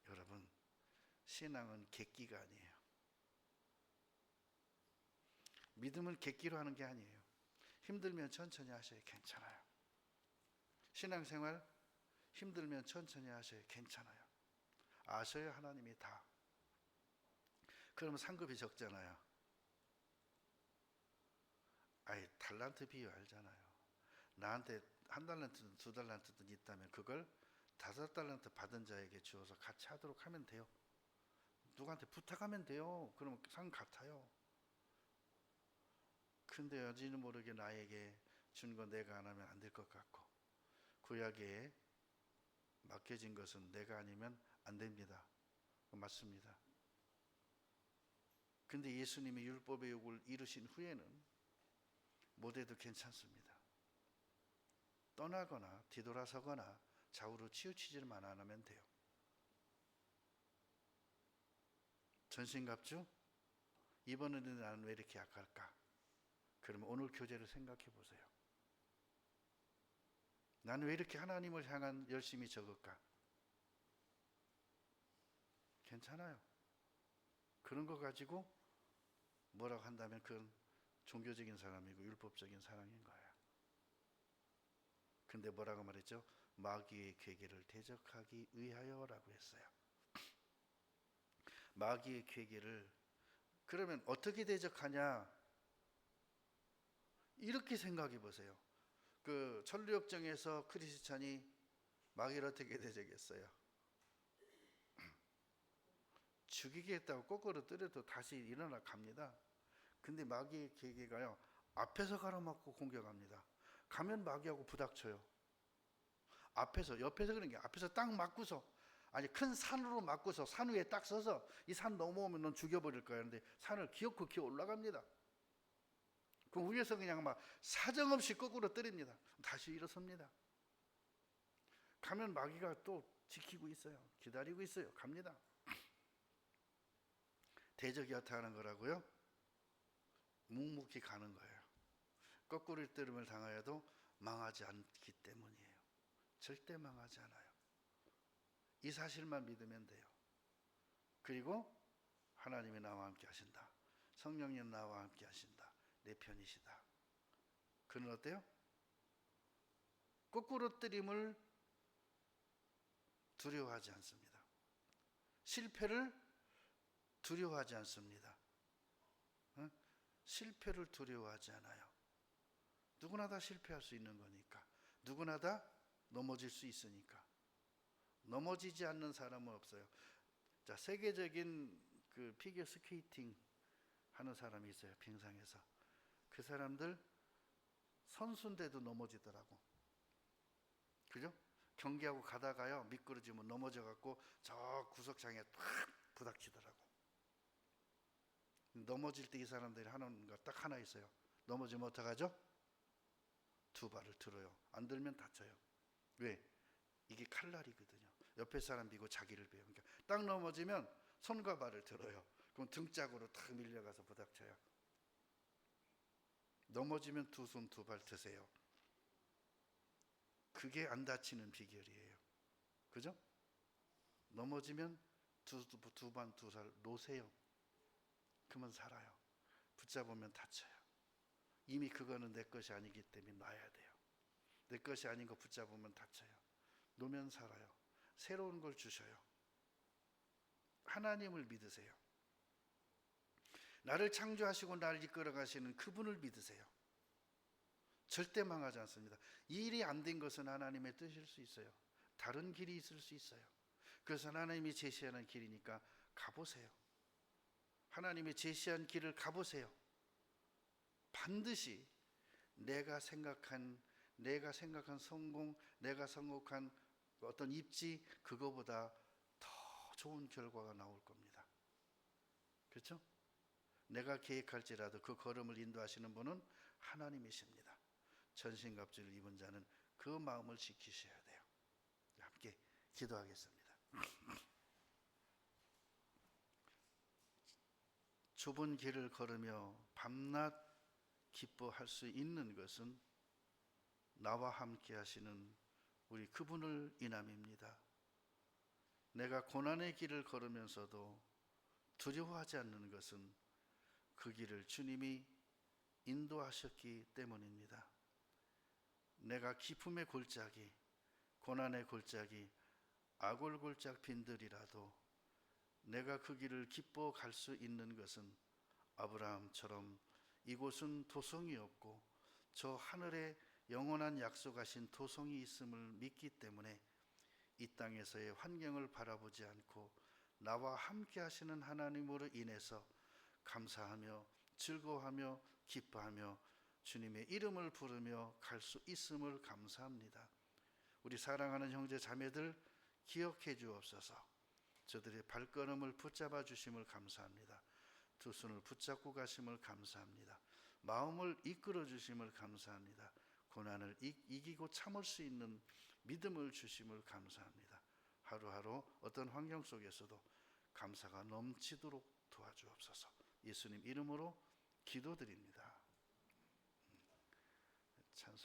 여러분, 신앙은 객기가 아니에요. 믿음은 객기로 하는 게 아니에요. 힘들면 천천히 하셔요. 괜찮아요. 신앙생활 힘들면 천천히 하셔요. 괜찮아요. 아셔야 하나님이 다. 그러면 상급이 적잖아요. 아이, 달란트 비유 알잖아요. 나한테 1달란트든 2달란트든 있다면 그걸 5달란트 받은 자에게 주어서 같이 하도록 하면 돼요. 누구한테 부탁하면 돼요. 그러면 상 같아요. 근데 어지는 모르게 나에게 준 거 내가 안 하면 안 될 것 같고 구약에 맡겨진 것은 내가 아니면 안 됩니다. 맞습니다. 근데 예수님이 율법의 요구를 이루신 후에는 못해도 괜찮습니다. 떠나거나 뒤돌아서거나 좌우로 치우치지만 안 하면 돼요. 전신갑주? 이번에는 나는 왜 이렇게 약할까? 그러면 오늘 교제를 생각해 보세요. 나는 왜 이렇게 하나님을 향한 열심이 적을까? 괜찮아요. 그런 거 가지고 뭐라고 한다면 그건 종교적인 사람이고 율법적인 사랑인 거예요. 근데 뭐라고 말했죠? 마귀의 괴계를 대적하기 위하여라고 했어요. 마귀의 괴계를 그러면 어떻게 대적하냐? 이렇게 생각해 보세요. 그 천류역정에서 크리스찬이 마귀를 어떻게 대적했어요? 죽이겠다고 거꾸로 때려도 다시 일어나 갑니다. 근데 마귀의 계계가요, 앞에서 가로막고 공격합니다. 가면 마귀하고 부닥쳐요. 앞에서, 옆에서 그런 게 앞에서 딱 맞고서, 아니 큰 산으로 맞고서 산 위에 딱 서서 이 산 넘어오면 넌 죽여버릴 거야. 근데 산을 기어코 기어 올라갑니다. 그 위에서 그냥 막 사정없이 거꾸로 때립니다. 다시 일어섭니다. 가면 마귀가 또 지키고 있어요. 기다리고 있어요. 갑니다. 대적이 어떻게 하는 거라고요? 묵묵히 가는 거예요. 거꾸로 때림을 당하여도 망하지 않기 때문이에요. 절대 망하지 않아요. 이 사실만 믿으면 돼요. 그리고 하나님이 나와 함께 하신다. 성령님 나와 함께 하신다. 내 편이시다. 그는 어때요? 거꾸로 때림을 두려워하지 않습니다. 실패를 두려워하지 않습니다. 실패를 두려워하지 않아요. 누구나 다 실패할 수 있는 거니까. 누구나 다 넘어질 수 있으니까. 넘어지지 않는 사람은 없어요. 자, 세계적인 그 피겨 스케이팅 하는 사람이 있어요. 빙상에서. 그 사람들 선수인데도 넘어지더라고. 그죠? 경기하고 가다가요, 미끄러지면 넘어져 갖고 저 구석장에 탁 부닥치더라고. 넘어질 때 이 사람들이 하는 거 딱 하나 있어요. 넘어지면 어떡하죠? 두 발을 들어요. 안 들면 다쳐요. 왜? 이게 칼날이거든요. 옆에 사람 비고 자기를 베요. 그러니까 딱 넘어지면 손과 발을 들어요. 그럼 등짝으로 탁 밀려가서 부닥쳐요. 넘어지면 두 손 두 발 드세요. 그게 안 다치는 비결이에요. 그죠? 넘어지면 두 반 두 살 놓으세요. 그러면 살아요. 붙잡으면 다쳐요. 이미 그거는 내 것이 아니기 때문에 놔야 돼요. 내 것이 아닌 거 붙잡으면 다쳐요. 놓으면 살아요. 새로운 걸 주셔요. 하나님을 믿으세요. 나를 창조하시고 나를 이끌어 가시는 그분을 믿으세요. 절대 망하지 않습니다. 이 일이 안 된 것은 하나님의 뜻일 수 있어요. 다른 길이 있을 수 있어요. 그래서 하나님이 제시하는 길이니까 가보세요. 하나님이 제시한 길을 가보세요. 반드시 내가 생각한 성공, 내가 생각한 어떤 입지, 그거보다 더 좋은 결과가 나올 겁니다. 그렇죠? 내가 계획할지라도 그 걸음을 인도하시는 분은 하나님이십니다. 전신갑주를 입은 자는 그 마음을 지키셔야 돼요. 함께 기도하겠습니다. 좁은 길을 걸으며 밤낮 기뻐할 수 있는 것은 나와 함께 하시는 우리 그분을 인함입니다. 내가 고난의 길을 걸으면서도 두려워하지 않는 것은 그 길을 주님이 인도하셨기 때문입니다. 내가 기쁨의 골짜기, 고난의 골짜기, 아골골짝 빈들이라도 내가 그 길을 기뻐 갈 수 있는 것은 아브라함처럼 이곳은 도성이 없고 저 하늘에 영원한 약속하신 도성이 있음을 믿기 때문에 이 땅에서의 환경을 바라보지 않고 나와 함께 하시는 하나님으로 인해서 감사하며 즐거워하며 기뻐하며 주님의 이름을 부르며 갈 수 있음을 감사합니다. 우리 사랑하는 형제 자매들 기억해 주옵소서. 저들의 발걸음을 붙잡아 주심을 감사합니다. 두 손을 붙잡고 가심을 감사합니다. 마음을 이끌어 주심을 감사합니다. 고난을 이기고 참을 수 있는 믿음을 주심을 감사합니다. 하루하루 어떤 환경 속에서도 감사가 넘치도록 도와주옵소서. 예수님 이름으로 기도드립니다. 찬송